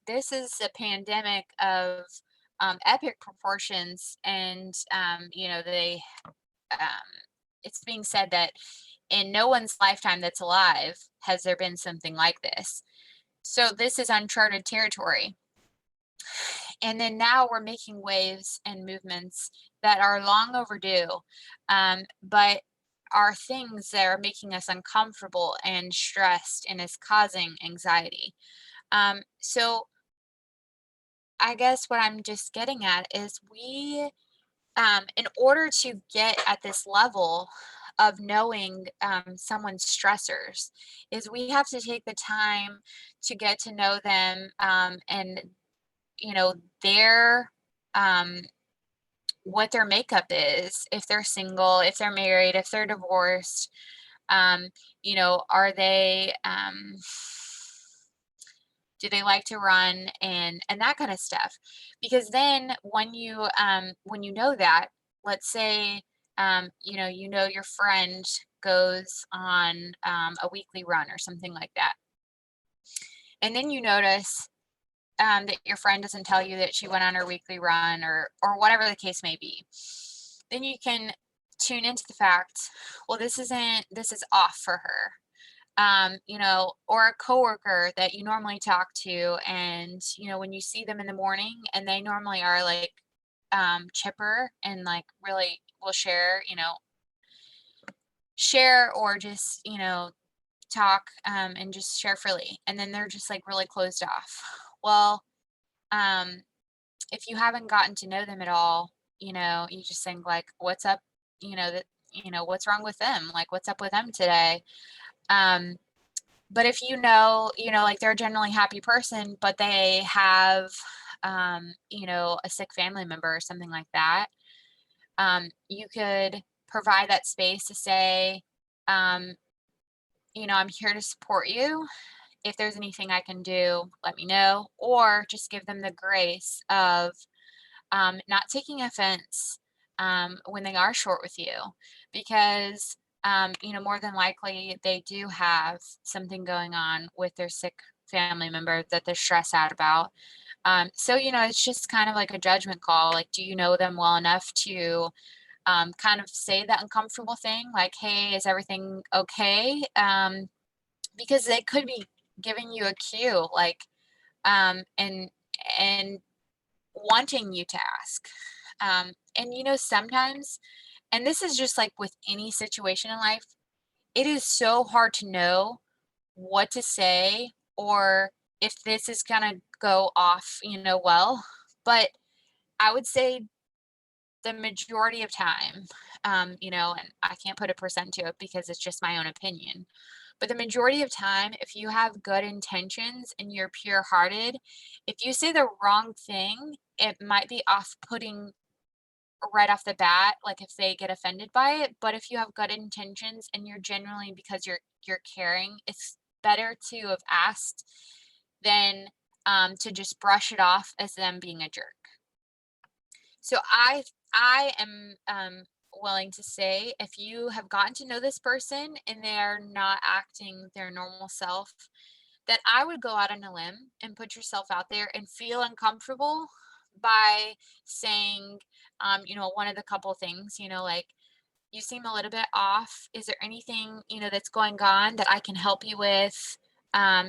this is a pandemic of epic proportions. And, it's being said that in no one's lifetime that's alive has there been something like this. So this is uncharted territory. And then now we're making waves and movements that are long overdue, but are things that are making us uncomfortable and stressed and is causing anxiety. So I guess what I'm just getting at is we, in order to get at this level of knowing someone's stressors, is we have to take the time to get to know them, and their what their makeup is, if they're single, if they're married, if they're divorced, are they do they like to run, and that kind of stuff. Because then when you know that, let's say your friend goes on a weekly run or something like that, and then you notice that your friend doesn't tell you that she went on her weekly run, or whatever the case may be, then you can tune into the fact, well, this is off for her. you know, or a coworker that you normally talk to, and you know, when you see them in the morning and they normally are like chipper and like really will share, you know, share or just, you know, talk and just share freely, and then they're just like really closed off. Well, if you haven't gotten to know them at all, you know, you just think like, what's up, you know, that, you know, what's wrong with them, like what's up with them today. But if you know, like they're a generally happy person, but they have you know, a sick family member or something like that, you could provide that space to say, you know, I'm here to support you. If there's anything I can do, let me know. Or just give them the grace of not taking offense when they are short with you, because you know, more than likely they do have something going on with their sick family member that they're stressed out about. So, you know, it's just kind of like a judgment call. Like, do you know them well enough to kind of say that uncomfortable thing? Like, hey, is everything okay? Because they could be giving you a cue, like, and wanting you to ask. And you know, sometimes, and this is just like with any situation in life, it is so hard to know what to say or if this is gonna go off, you know, well. But I would say the majority of time, you know, and I can't put a percent to it because it's just my own opinion. But the majority of time, if you have good intentions and you're pure hearted, if you say the wrong thing, it might be off putting right off the bat, like if they get offended by it. But if you have good intentions and you're genuinely, because you're caring, it's better to have asked than to just brush it off as them being a jerk. So I am willing to say, if you have gotten to know this person and they're not acting their normal self, that I would go out on a limb and put yourself out there and feel uncomfortable by saying, you know, one of the couple things, you know, like, you seem a little bit off. Is there anything, you know, that's going on that I can help you with?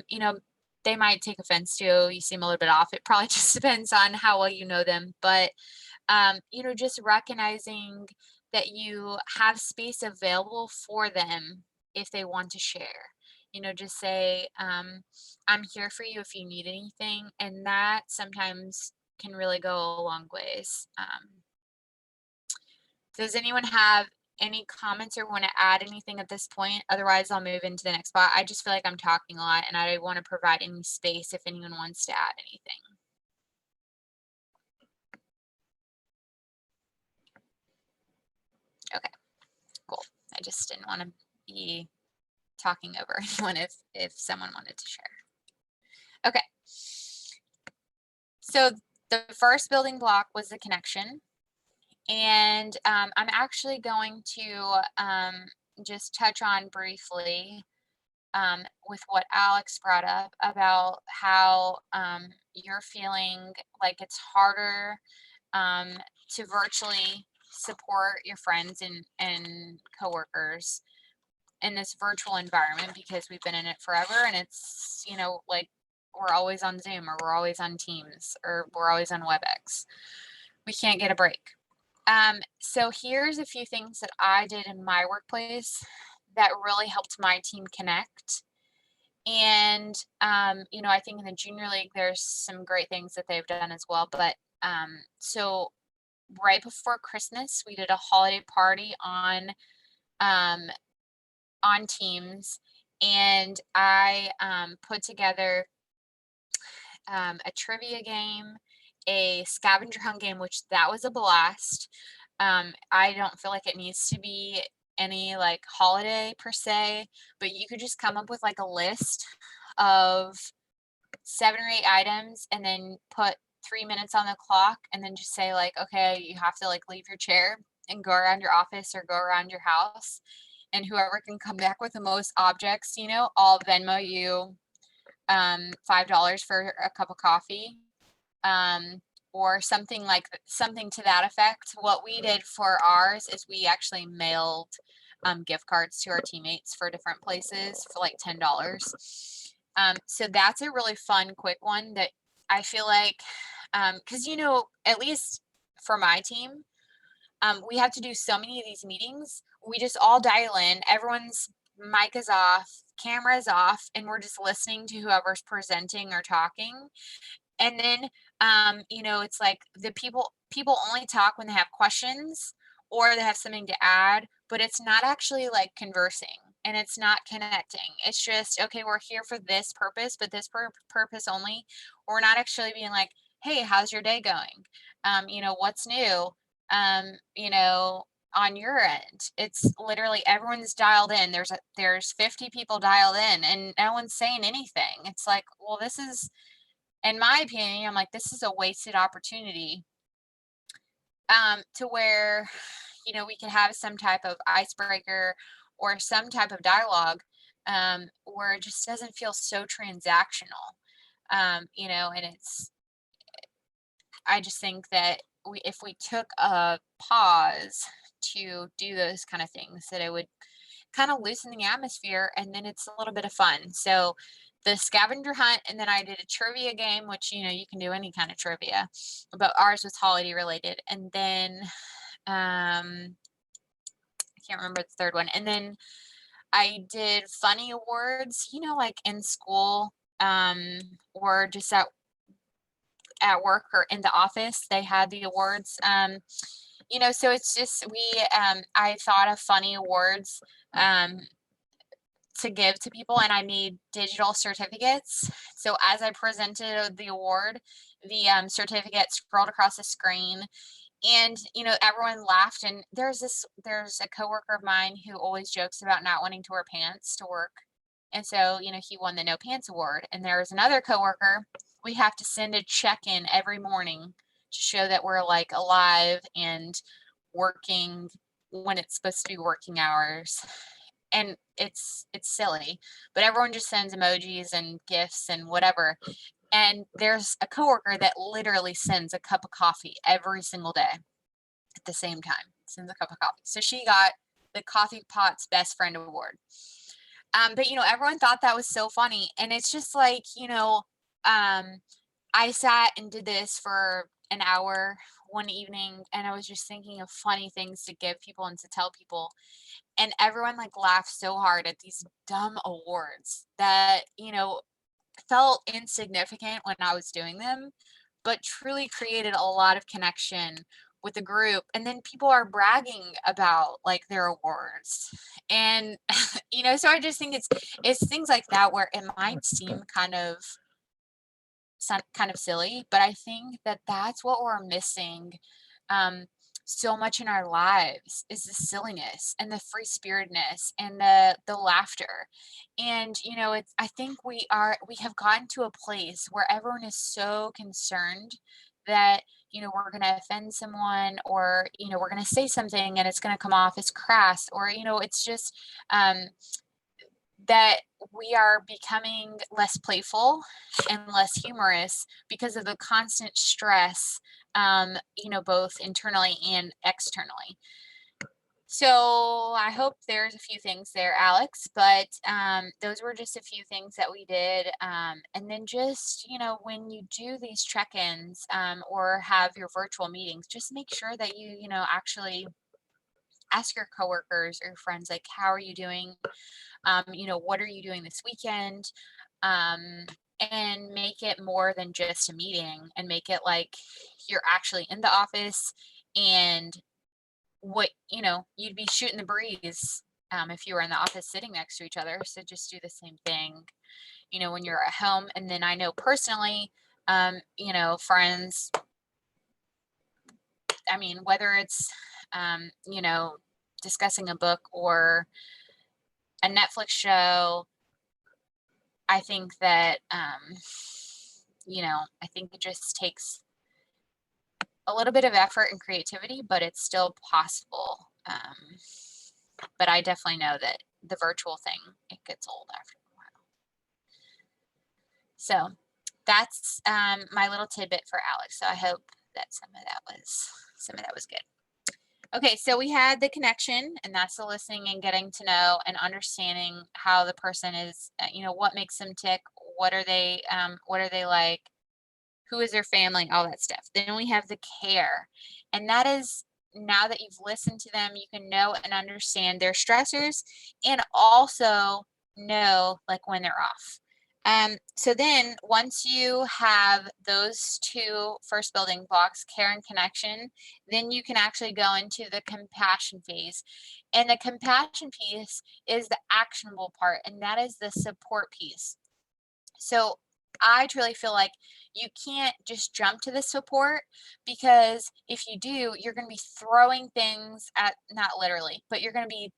You know, they might take offense to, you seem a little bit off. It probably just depends on how well you know them. But, you know, just recognizing that you have space available for them if they want to share. You know, just say, I'm here for you if you need anything. And that sometimes can really go a long ways. Does anyone have any comments or want to add anything at this point? Otherwise, I'll move into the next spot. I just feel like I'm talking a lot and I want to provide any space if anyone wants to add anything. Okay, cool. I just didn't want to be talking over anyone if someone wanted to share. Okay. So the first building block was the connection. And I'm actually going to just touch on briefly with what Alex brought up about how you're feeling like it's harder to virtually support your friends and coworkers in this virtual environment because we've been in it forever, and it's, you know, like we're always on Zoom or we're always on Teams or we're always on WebEx. We can't get a break. So here's a few things that I did in my workplace that really helped my team connect. And, you know, I think in the junior league, there's some great things that they've done as well. But so right before Christmas, we did a holiday party on Teams, and I put together a trivia game, a scavenger hunt game, which that was a blast. I don't feel like it needs to be any like holiday per se, but you could just come up with like a list of 7 or 8 items and then put 3 minutes on the clock and then just say like, okay, you have to like leave your chair and go around your office or go around your house, and whoever can come back with the most objects, you know, I'll Venmo you $5 for a cup of coffee, or something to that effect. What we did for ours is we actually mailed gift cards to our teammates for different places for like $10. So that's a really fun, quick one that I feel like, because, you know, at least for my team, we have to do so many of these meetings. We just all dial in, everyone's mic is off, camera's off, and we're just listening to whoever's presenting or talking. And then, you know, it's like the people only talk when they have questions or they have something to add, but it's not actually like conversing and it's not connecting. It's just, okay, we're here for this purpose, but this purpose only. We're not actually being like, hey, how's your day going? You know, what's new? You know, on your end. It's literally everyone's dialed in. There's 50 people dialed in and no one's saying anything. It's like, well, this is, in my opinion, I'm like, this is a wasted opportunity, to where, you know, we could have some type of icebreaker or some type of dialogue, where it just doesn't feel so transactional. You know, and I just think that if we took a pause to do those kind of things, that it would kind of loosen the atmosphere, and then it's a little bit of fun. So the scavenger hunt, and then I did a trivia game, which, you know, you can do any kind of trivia, but ours was holiday related. And then I can't remember the third one. And then I did funny awards, you know, like in school, or just at work or in the office, they had the awards. You know, so it's just, I thought of funny awards to give to people, and I made digital certificates. So as I presented the award, the certificate scrolled across the screen, and, you know, everyone laughed. And there's a coworker of mine who always jokes about not wanting to wear pants to work. And so, you know, he won the No Pants Award. And there's another coworker, we have to send a check-in every morning to show that we're like alive and working when it's supposed to be working hours. And it's silly, but everyone just sends emojis and gifts and whatever. And there's a coworker that literally sends a cup of coffee every single day at the same time, sends a cup of coffee. So she got the Coffee Pot's Best Friend Award. But, you know, everyone thought that was so funny. And it's just like, you know, I sat and did this for an hour one evening, and I was just thinking of funny things to give people and to tell people. And everyone like laughed so hard at these dumb awards that, you know, felt insignificant when I was doing them, but truly created a lot of connection with the group. And then people are bragging about like their awards. And you know, so I just think it's things like that where it might seem kind of silly, but I think that that's what we're missing so much in our lives, is the silliness and the free spiritedness and the laughter. And, you know, I think we have gotten to a place where everyone is so concerned that, you know, we're going to offend someone, or, you know, we're going to say something and it's going to come off as crass, or, you know, it's just that we are becoming less playful and less humorous because of the constant stress, you know, both internally and externally. So I hope there's a few things there, Alex, but those were just a few things that we did. And then just, you know, when you do these check-ins or have your virtual meetings, just make sure that you know, actually ask your coworkers or your friends, like, how are you doing? You know, what are you doing this weekend? And make it more than just a meeting, and make it like you're actually in the office, and what, you know, you'd be shooting the breeze if you were in the office sitting next to each other. So just do the same thing, you know, when you're at home. And then I know personally, you know, friends, I mean, whether it's, you know, discussing a book or a Netflix show, I think that, you know, I think it just takes a little bit of effort and creativity, but it's still possible. But I definitely know that the virtual thing, it gets old after a while. So that's my little tidbit for Alex. So I hope that some of that was good. Okay, so we had the connection, and that's the listening and getting to know and understanding how the person is, what makes them tick, what are they like, who is their family, all that stuff. Then we have the care, and that is now that you've listened to them, you can know and understand their stressors and also know like when they're off. So then once you have those two first building blocks, care and connection, then you can actually go into the compassion phase. And the compassion piece is the actionable part, and that is the support piece. So I truly feel like you can't just jump to the support, because if you do, you're going to be throwing things at, not literally, but you're going to be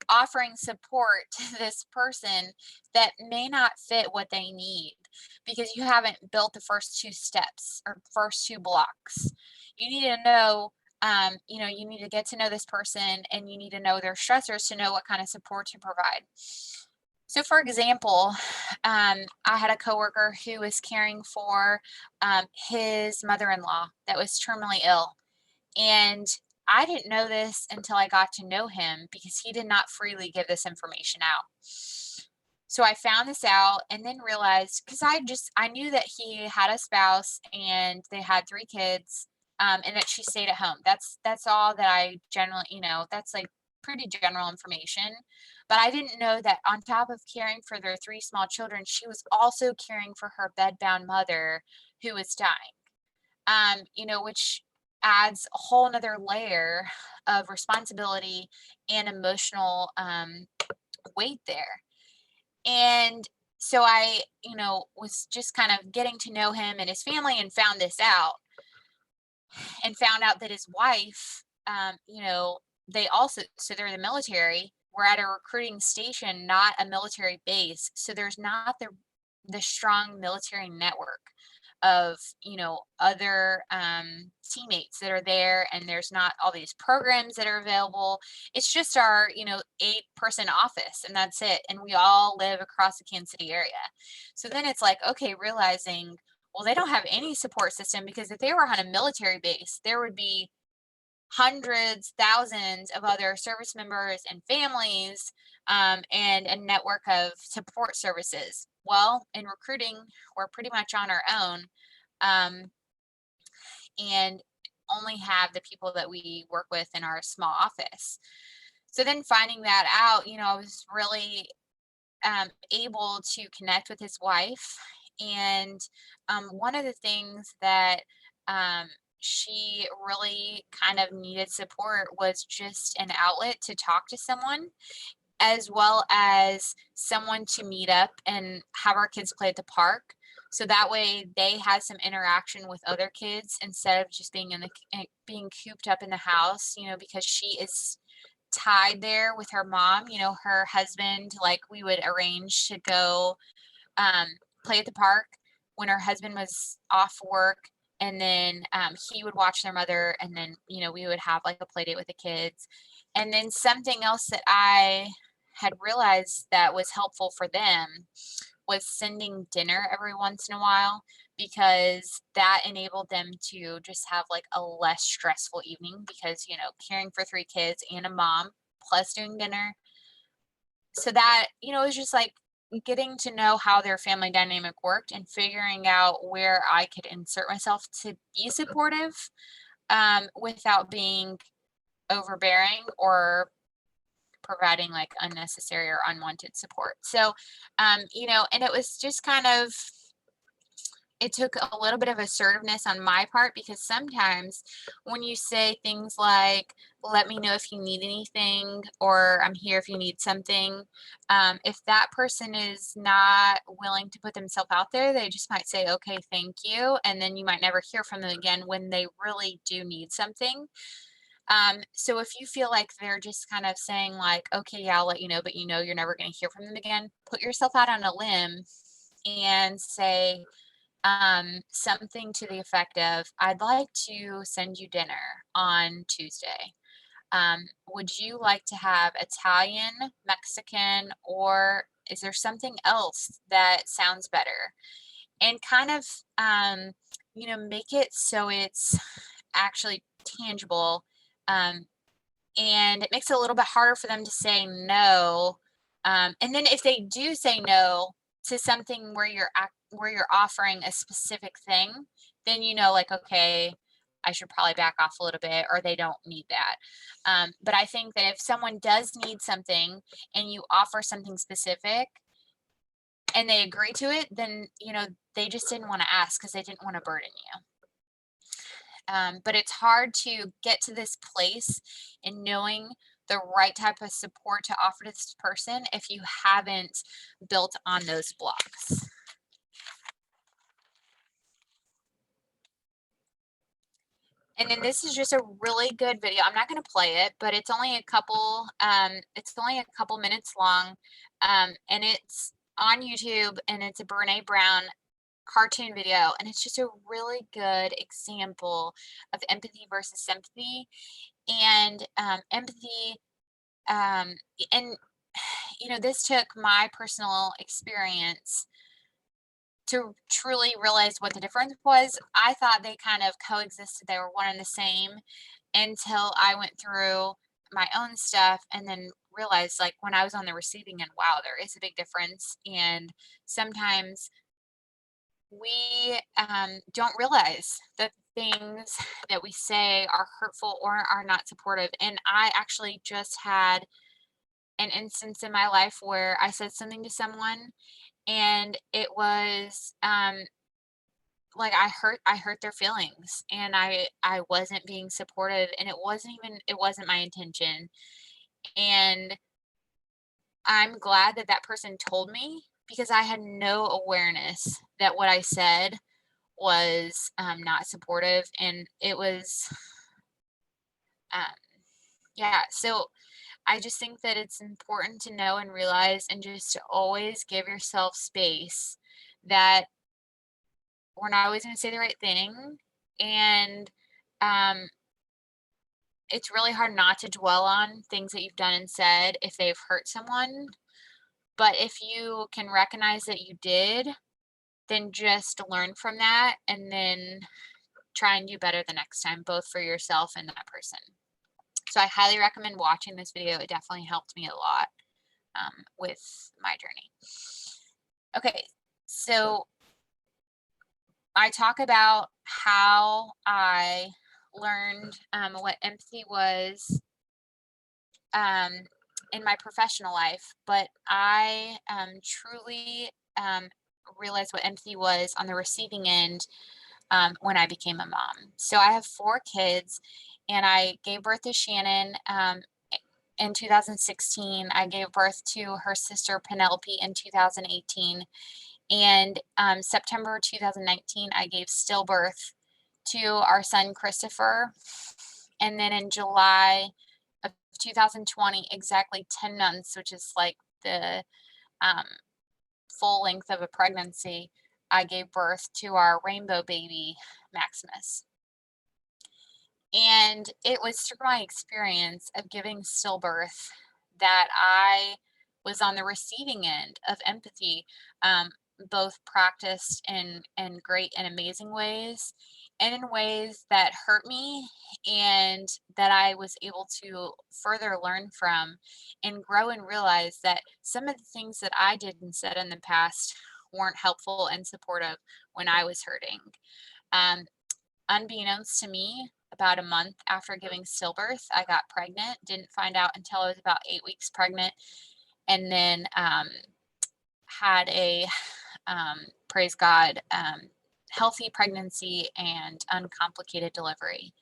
offering support to this person that may not fit what they need, because you haven't built the first two steps or first two blocks. You need to know, you need to get to know this person, and you need to know their stressors to know what kind of support to provide. So for example, I had a coworker who was caring for his mother-in-law that was terminally ill. And I didn't know this until I got to know him, because he did not freely give this information out. So I found this out and then realized, because I knew that he had a spouse and they had 3 kids, and that she stayed at home. That's all that I generally, that's like pretty general information. But I didn't know that on top of caring for their 3 small children, she was also caring for her bedbound mother who was dying. Which adds a whole nother layer of responsibility and emotional weight there. And so I, was just kind of getting to know him and his family, and found this out, and found out that his wife, they also, so they're the military. We're at a recruiting station, not a military base. So there's not the strong military network of, other teammates that are there, and there's not all these programs that are available. It's just our, 8-person office, and that's it. And we all live across the Kansas City area. So then it's like, okay, realizing, well, they don't have any support system, because if they were on a military base, there would be hundreds, thousands of other service members and families, and a network of support services. Well, in recruiting, we're pretty much on our own, and only have the people that we work with in our small office. So then finding that out, I was really able to connect with his wife. And one of the things that she really kind of needed support was just an outlet to talk to someone, as well as someone to meet up and have our kids play at the park. So that way they had some interaction with other kids, instead of just being being cooped up in the house, because she is tied there with her mom. Her husband, like, we would arrange to go play at the park when her husband was off work, and then he would watch their mother, and then we would have like a play date with the kids. And then something else that I had realized that was helpful for them was sending dinner every once in a while, because that enabled them to just have like a less stressful evening, because caring for 3 kids and a mom plus doing dinner. So that it was just like getting to know how their family dynamic worked, and figuring out where I could insert myself to be supportive, without being overbearing or providing like unnecessary or unwanted support. So, and it was just kind of, it took a little bit of assertiveness on my part, because sometimes when you say things like, let me know if you need anything, or I'm here if you need something, if that person is not willing to put themselves out there, they just might say, okay, thank you. And then you might never hear from them again when they really do need something. So if you feel like they're just kind of saying like, okay, yeah, I'll let you know, but you're never going to hear from them again, put yourself out on a limb and say something to the effect of, I'd like to send you dinner on Tuesday. Would you like to have Italian, Mexican, or is there something else that sounds better? And kind of, make it so it's actually tangible, and it makes it a little bit harder for them to say no. And then if they do say no to something where you're offering a specific thing, then you know, like, okay, I should probably back off a little bit, or they don't need that. But I think that if someone does need something and you offer something specific and they agree to it, then, you know, they just didn't want to ask because they didn't want to burden you. But it's hard to get to this place in knowing the right type of support to offer to this person if you haven't built on those blocks. And then this is just a really good video. I'm not going to play it, but it's only a couple minutes long. And it's on YouTube, and it's a Brene Brown cartoon video, and it's just a really good example of empathy versus sympathy. And empathy, and you know, this took my personal experience to truly realize what the difference was. I thought they kind of coexisted, they were one and the same, until I went through my own stuff and then realized, like, when I was on the receiving end, wow, there is a big difference. And sometimes we don't realize that things that we say are hurtful or are not supportive. And I actually just had an instance in my life where I said something to someone, and it was like I hurt their feelings, and I wasn't being supportive, and it wasn't my intention. And I'm glad that that person told me, because I had no awareness that what I said was not supportive. And it was um yeah, so I just think that it's important to know and realize, and just to always give yourself space, that we're not always going to say the right thing. And um, it's really hard not to dwell on things that you've done and said if they've hurt someone. But if you can recognize that you did, then just learn from that and then try and do better the next time, both for yourself and that person. So I highly recommend watching this video. It definitely helped me a lot with my journey. Okay, so I talk about how I learned what empathy was in my professional life, but I truly realized what empathy was on the receiving end when I became a mom. So I have 4 kids, and I gave birth to Shannon in 2016. I gave birth to her sister Penelope in 2018. And September 2019, I gave stillbirth to our son Christopher. And then in July of 2020, exactly 10 months, which is like the full length of a pregnancy, I gave birth to our rainbow baby, Maximus. And it was through my experience of giving stillbirth that I was on the receiving end of empathy, both practiced in great and amazing ways, and in ways that hurt me, and that I was able to further learn from and grow and realize that some of the things that I did and said in the past weren't helpful and supportive when I was hurting. Unbeknownst to me, about a month after giving stillbirth, I got pregnant. Didn't find out until I was about 8 weeks pregnant, and then had a praise God, healthy pregnancy and uncomplicated delivery.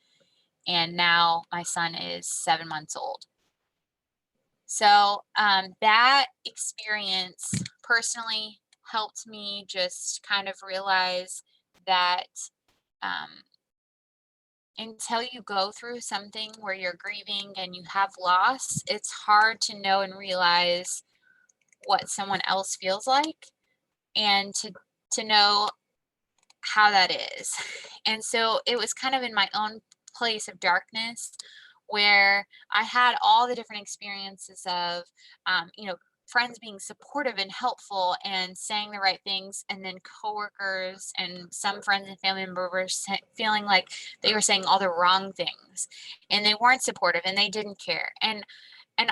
And now my son is 7 months old. So that experience personally helped me just kind of realize that until you go through something where you're grieving and you have loss, it's hard to know and realize what someone else feels like, and to know how that is. And so it was kind of in my own place of darkness, where I had all the different experiences of, friends being supportive and helpful and saying the right things, and then coworkers and some friends and family members feeling like they were saying all the wrong things and they weren't supportive and they didn't care. And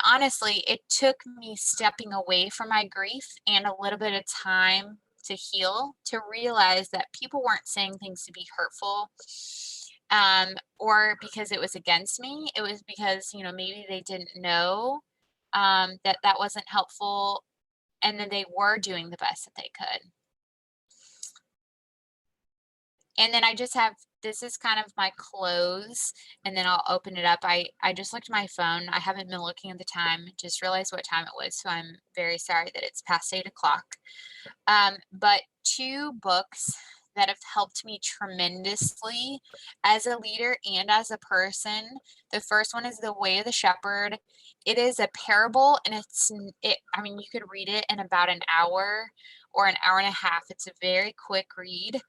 honestly, it took me stepping away from my grief and a little bit of time to heal, to realize that people weren't saying things to be hurtful, or because it was against me. It was because, you know, maybe they didn't know that that wasn't helpful, and then they were doing the best that they could. And then I just have, this is kind of my close, and then I'll open it up. I just looked at my phone. I haven't been looking at the time, just realized what time it was. So I'm very sorry that it's past 8 o'clock. But 2 books that have helped me tremendously as a leader and as a person. The first one is The Way of the Shepherd. It is a parable, and I mean, you could read it in about an hour or an hour and a half. It's a very quick read,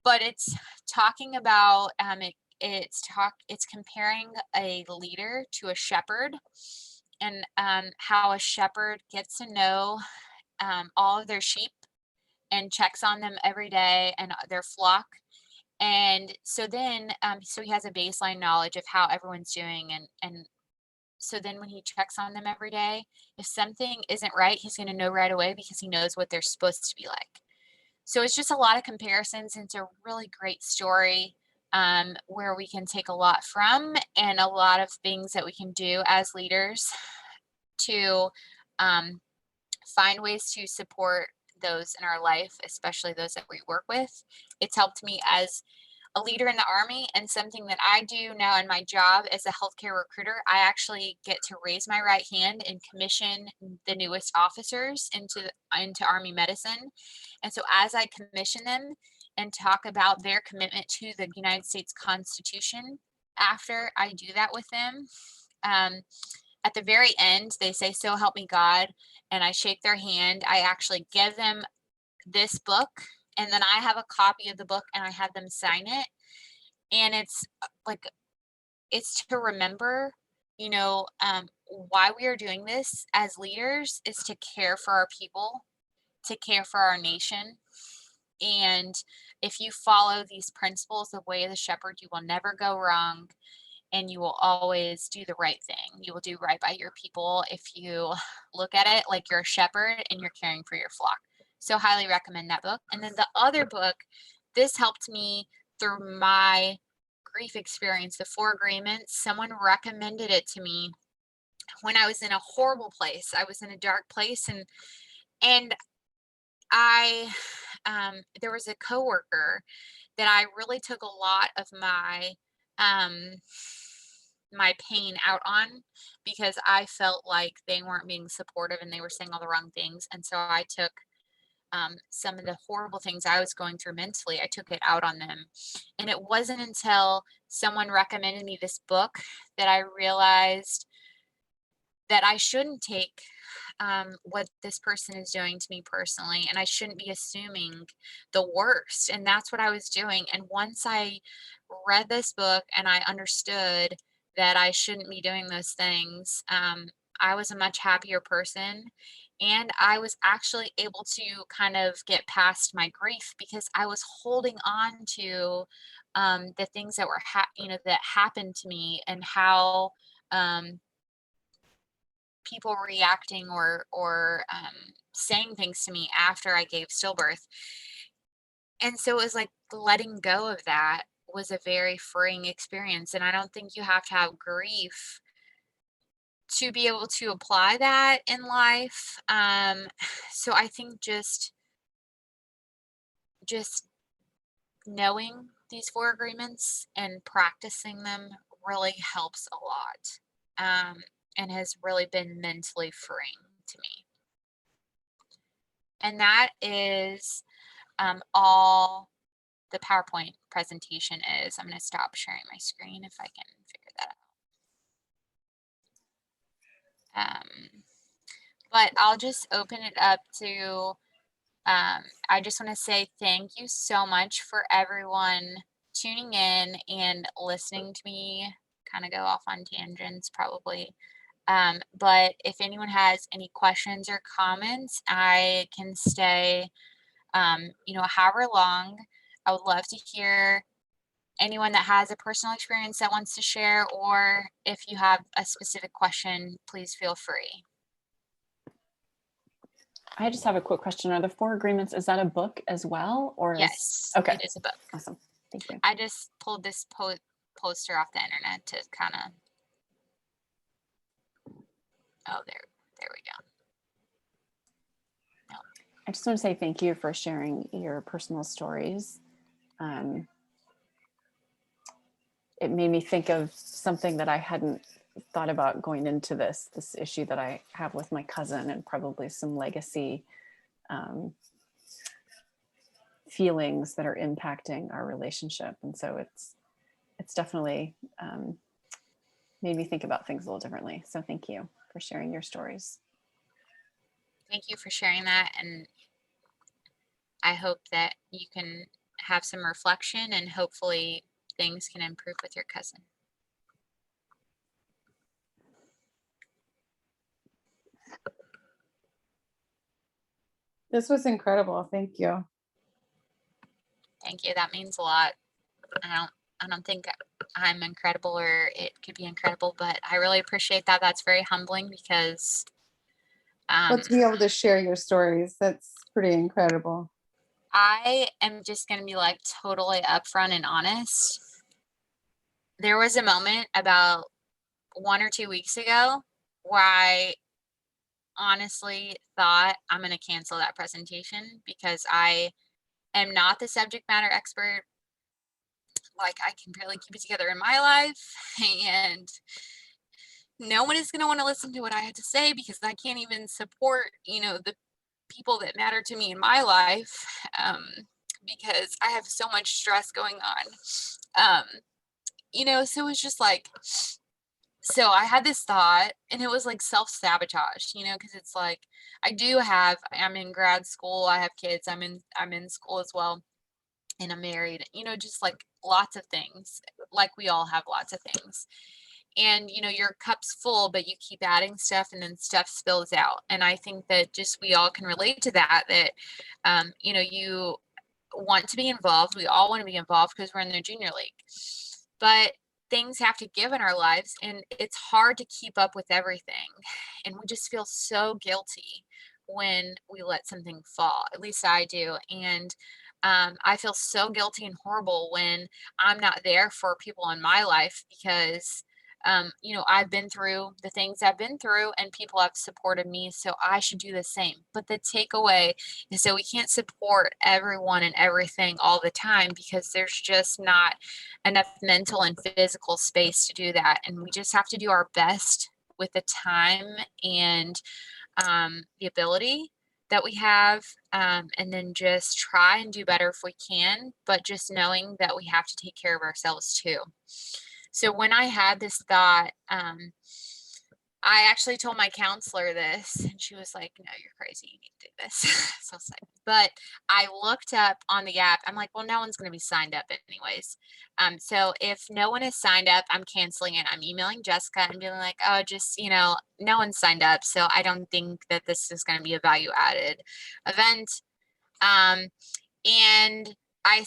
but it's talking about it's comparing a leader to a shepherd, and how a shepherd gets to know all of their sheep and checks on them every day and their flock. And so then so he has a baseline knowledge of how everyone's doing, and so then when he checks on them every day, if something isn't right, he's going to know right away because he knows what they're supposed to be like. So it's just a lot of comparisons. It's a really great story where we can take a lot from, and a lot of things that we can do as leaders to find ways to support those in our life, especially those that we work with. It's helped me as a leader in the Army, and something that I do now in my job as a healthcare recruiter. I actually get to raise my right hand and commission the newest officers into Army medicine. And so as I commission them and talk about their commitment to the United States Constitution, after I do that with them, at the very end, they say, "So help me God," and I shake their hand. I actually give them this book, and then I have a copy of the book, and I have them sign it. And it's it's to remember, you know, why we are doing this as leaders is to care for our people, to care for our nation. And if you follow these principles, the way of the shepherd, you will never go wrong, and you will always do the right thing. You will do right by your people if you look at it like you're a shepherd and you're caring for your flock. So highly recommend that book. And then the other book, this helped me through my grief experience, The 4 Agreements. Someone recommended it to me when I was in a horrible place. I was in a dark place, and I there was a coworker that I really took a lot of my my pain out on, because I felt like they weren't being supportive and they were saying all the wrong things. And so I took some of the horrible things I was going through mentally, I took it out on them. And it wasn't until someone recommended me this book that I realized that I shouldn't take what this person is doing to me personally, and I shouldn't be assuming the worst. And that's what I was doing. And once I read this book and I understood that I shouldn't be doing those things, I was a much happier person. And I was actually able to kind of get past my grief, because I was holding on to the things that were, that happened to me, and how people reacting or saying things to me after I gave stillbirth. And so it was like letting go of that was a very freeing experience. And I don't think you have to have grief to be able to apply that in life. So I think just knowing these 4 agreements and practicing them really helps a lot, and has really been mentally freeing to me. And that is all the PowerPoint presentation is. I'm going to stop sharing my screen if I can figure that out. But I'll just open it up to, I just want to say thank you so much for everyone tuning in and listening to me kind of go off on tangents probably. But if anyone has any questions or comments, I can stay, however long. I would love to hear anyone that has a personal experience that wants to share, or if you have a specific question, please feel free. I just have a quick question. Are the 4 agreements, is that a book as well? Or Yes, okay. It is a book. Awesome. Thank you. I just pulled this poster off the internet to kind of, there we go. I just want to say thank you for sharing your personal stories. It made me think of something that I hadn't thought about going into this issue that I have with my cousin, and probably some legacy feelings that are impacting our relationship. And so it's definitely made me think about things a little differently. So thank you for sharing your stories. Thank you for sharing that. And I hope that you can have some reflection, and hopefully things can improve with your cousin. This was incredible. Thank you. Thank you. That means a lot. I don't think I'm incredible, or it could be incredible, but I really appreciate that. That's very humbling, because But to be able to share your stories, that's pretty incredible. I am just going to be like totally upfront and honest. There was a moment about 1 or 2 weeks ago where I honestly thought I'm going to cancel that presentation, because I am not the subject matter expert. Like, I can barely keep it together in my life, and no one is going to want to listen to what I have to say, because I can't even support, the people that matter to me in my life, because I have so much stress going on. So it's just like, so I had this thought, and it was like self-sabotage, because it's like, I'm in grad school, I have kids, I'm in school as well, and I'm married, just like lots of things, like we all have lots of things. And, your cup's full, but you keep adding stuff, and then stuff spills out. And I think that just we all can relate to that, you want to be involved. We all want to be involved because we're in the junior league. But things have to give in our lives, and it's hard to keep up with everything. And we just feel so guilty when we let something fall. At least I do. And I feel so guilty and horrible when I'm not there for people in my life, because I've been through the things I've been through, and people have supported me, so I should do the same. But the takeaway is that we can't support everyone and everything all the time, because there's just not enough mental and physical space to do that. And we just have to do our best with the time and the ability that we have, and then just try and do better if we can, but just knowing that we have to take care of ourselves too. So when I had this thought, I actually told my counselor this, and she was like, no, you're crazy, you need to do this. So I was like, but I looked up on the app, I'm like, well, no one's going to be signed up anyways. So if no one is signed up, I'm canceling it. I'm emailing Jessica and being like, oh, just, no one's signed up, so I don't think that this is going to be a value added event. And I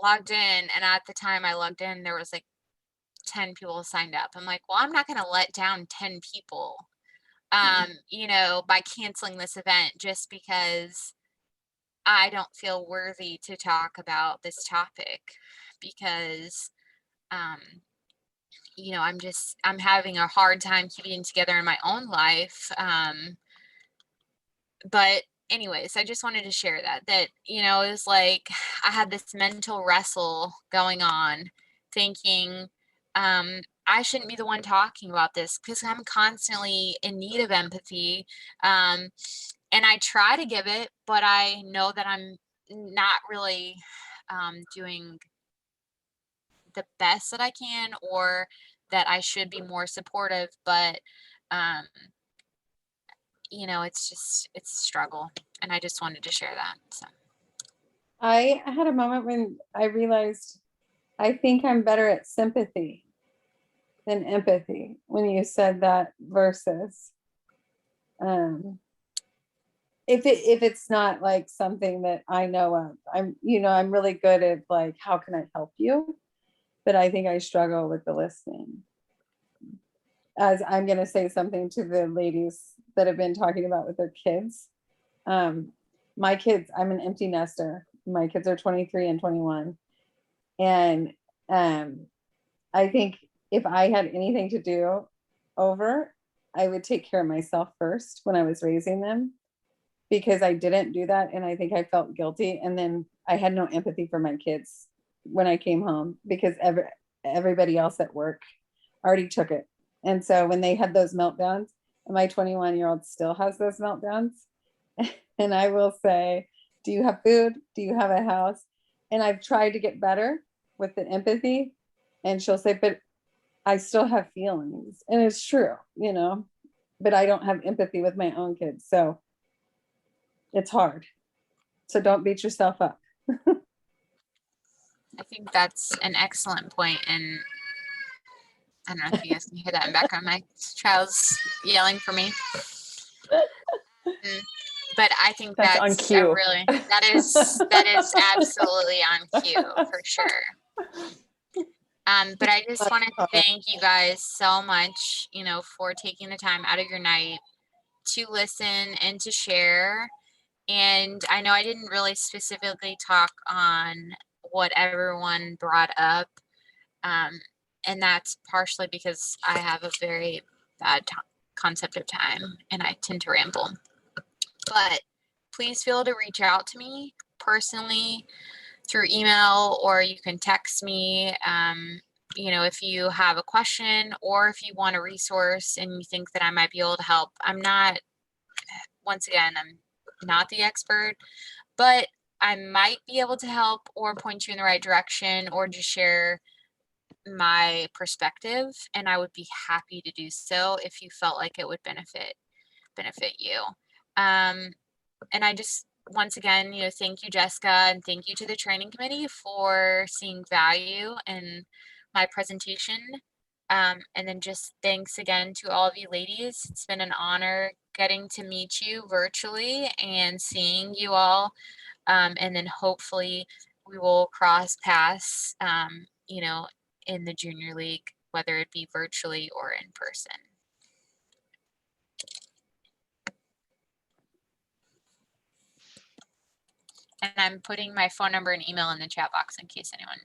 logged in, and at the time I logged in, there was like 10 people signed up. I'm like, well, I'm not going to let down 10 people, by canceling this event just because I don't feel worthy to talk about this topic, because, I'm having a hard time keeping it together in my own life. But anyways, I just wanted to share that, it was like, I had this mental wrestle going on, thinking, I shouldn't be the one talking about this, because I'm constantly in need of empathy. And I try to give it, but I know that I'm not really doing the best that I can, or that I should be more supportive. But, it's a struggle. And I just wanted to share that. So I had a moment when I realized I think I'm better at sympathy and empathy when you said that versus if it's not like something that I know of. I'm really good at like, how can I help you? But I think I struggle with the listening. As I'm going to say something to the ladies that have been talking about with their kids. My kids, I'm an empty nester. My kids are 23 and 21. And I think if I had anything to do over, I would take care of myself first when I was raising them, because I didn't do that. And I think I felt guilty. And then I had no empathy for my kids when I came home, because everybody else at work already took it. And so when they had those meltdowns, and my 21-year-old still has those meltdowns, and I will say, do you have food? Do you have a house? And I've tried to get better with the empathy. And she'll say, but I still have feelings. And it's true, but I don't have empathy with my own kids. So it's hard. So don't beat yourself up. I think that's an excellent point. And I don't know if you guys can hear that in the background. My child's yelling for me. But I think that's on cue. that is absolutely on cue for sure. But I just want to thank you guys so much, for taking the time out of your night to listen and to share. And I know I didn't really specifically talk on what everyone brought up. And that's partially because I have a very bad concept of time and I tend to ramble. But please feel to reach out to me personally through email, or you can text me, if you have a question or if you want a resource and you think that I might be able to help. I'm not the expert, but I might be able to help or point you in the right direction or just share my perspective, and I would be happy to do so if you felt like it would benefit you. And I just, once again, thank you, Jessica, and thank you to the training committee for seeing value in my presentation. And then just thanks again to all of you ladies. It's been an honor getting to meet you virtually and seeing you all. And then hopefully we will cross paths, in the junior league, whether it be virtually or in person. And I'm putting my phone number and email in the chat box in case anyone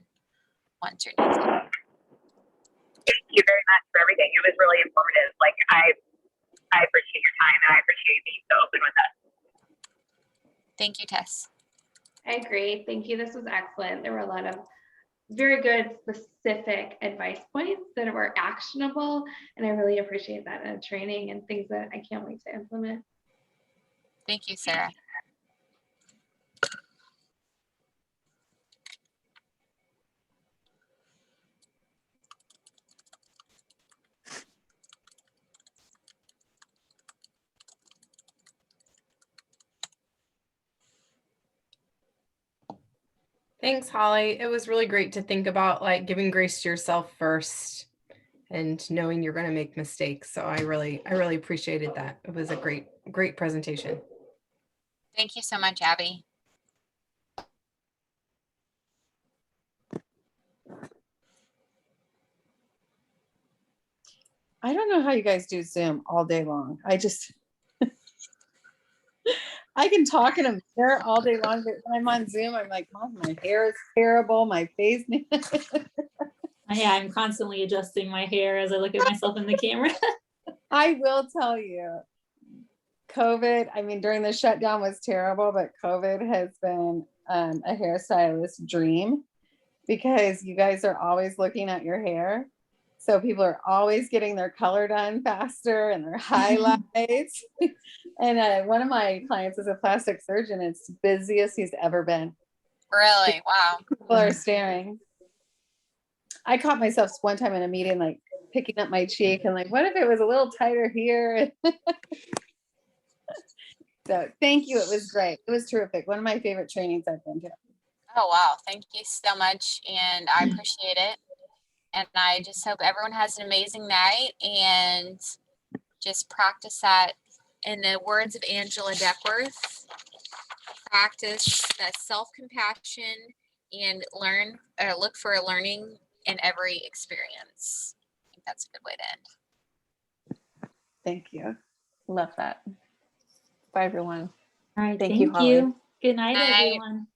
wants or needs it. Thank you very much for everything. It was really informative. Like, I appreciate your time and I appreciate you being so open with us. Thank you, Tess. I agree. Thank you. This was excellent. There were a lot of very good specific advice points that were actionable, and I really appreciate that in training and things that I can't wait to implement. Thank you, Sarah. Thanks, Holly. It was really great to think about like giving grace to yourself first and knowing you're going to make mistakes. So I really appreciated that. It was a great presentation. Thank you so much, Abby. I don't know how you guys do Zoom all day long. I can talk in a mirror all day long, but when I'm on Zoom, I'm like, Mom, my hair is terrible. My face. Yeah, I'm constantly adjusting my hair as I look at myself in the camera. I will tell you, COVID, during the shutdown was terrible, but COVID has been a hairstylist's dream, because you guys are always looking at your hair. So people are always getting their color done faster and their highlights. And one of my clients is a plastic surgeon. It's the busiest he's ever been. Really? Wow. People are staring. I caught myself one time in a meeting, like picking up my cheek and like, what if it was a little tighter here? So thank you. It was great. It was terrific. One of my favorite trainings I've been to. Oh, wow. Thank you so much. And I appreciate it. And I just hope everyone has an amazing night and just practice that. In the words of Angela Duckworth, practice that self-compassion and look for a learning in every experience. I think that's a good way to end. Thank you. Love that. Bye, everyone. All right. Thank Thank you, you. Holly. Good night, Night. everyone.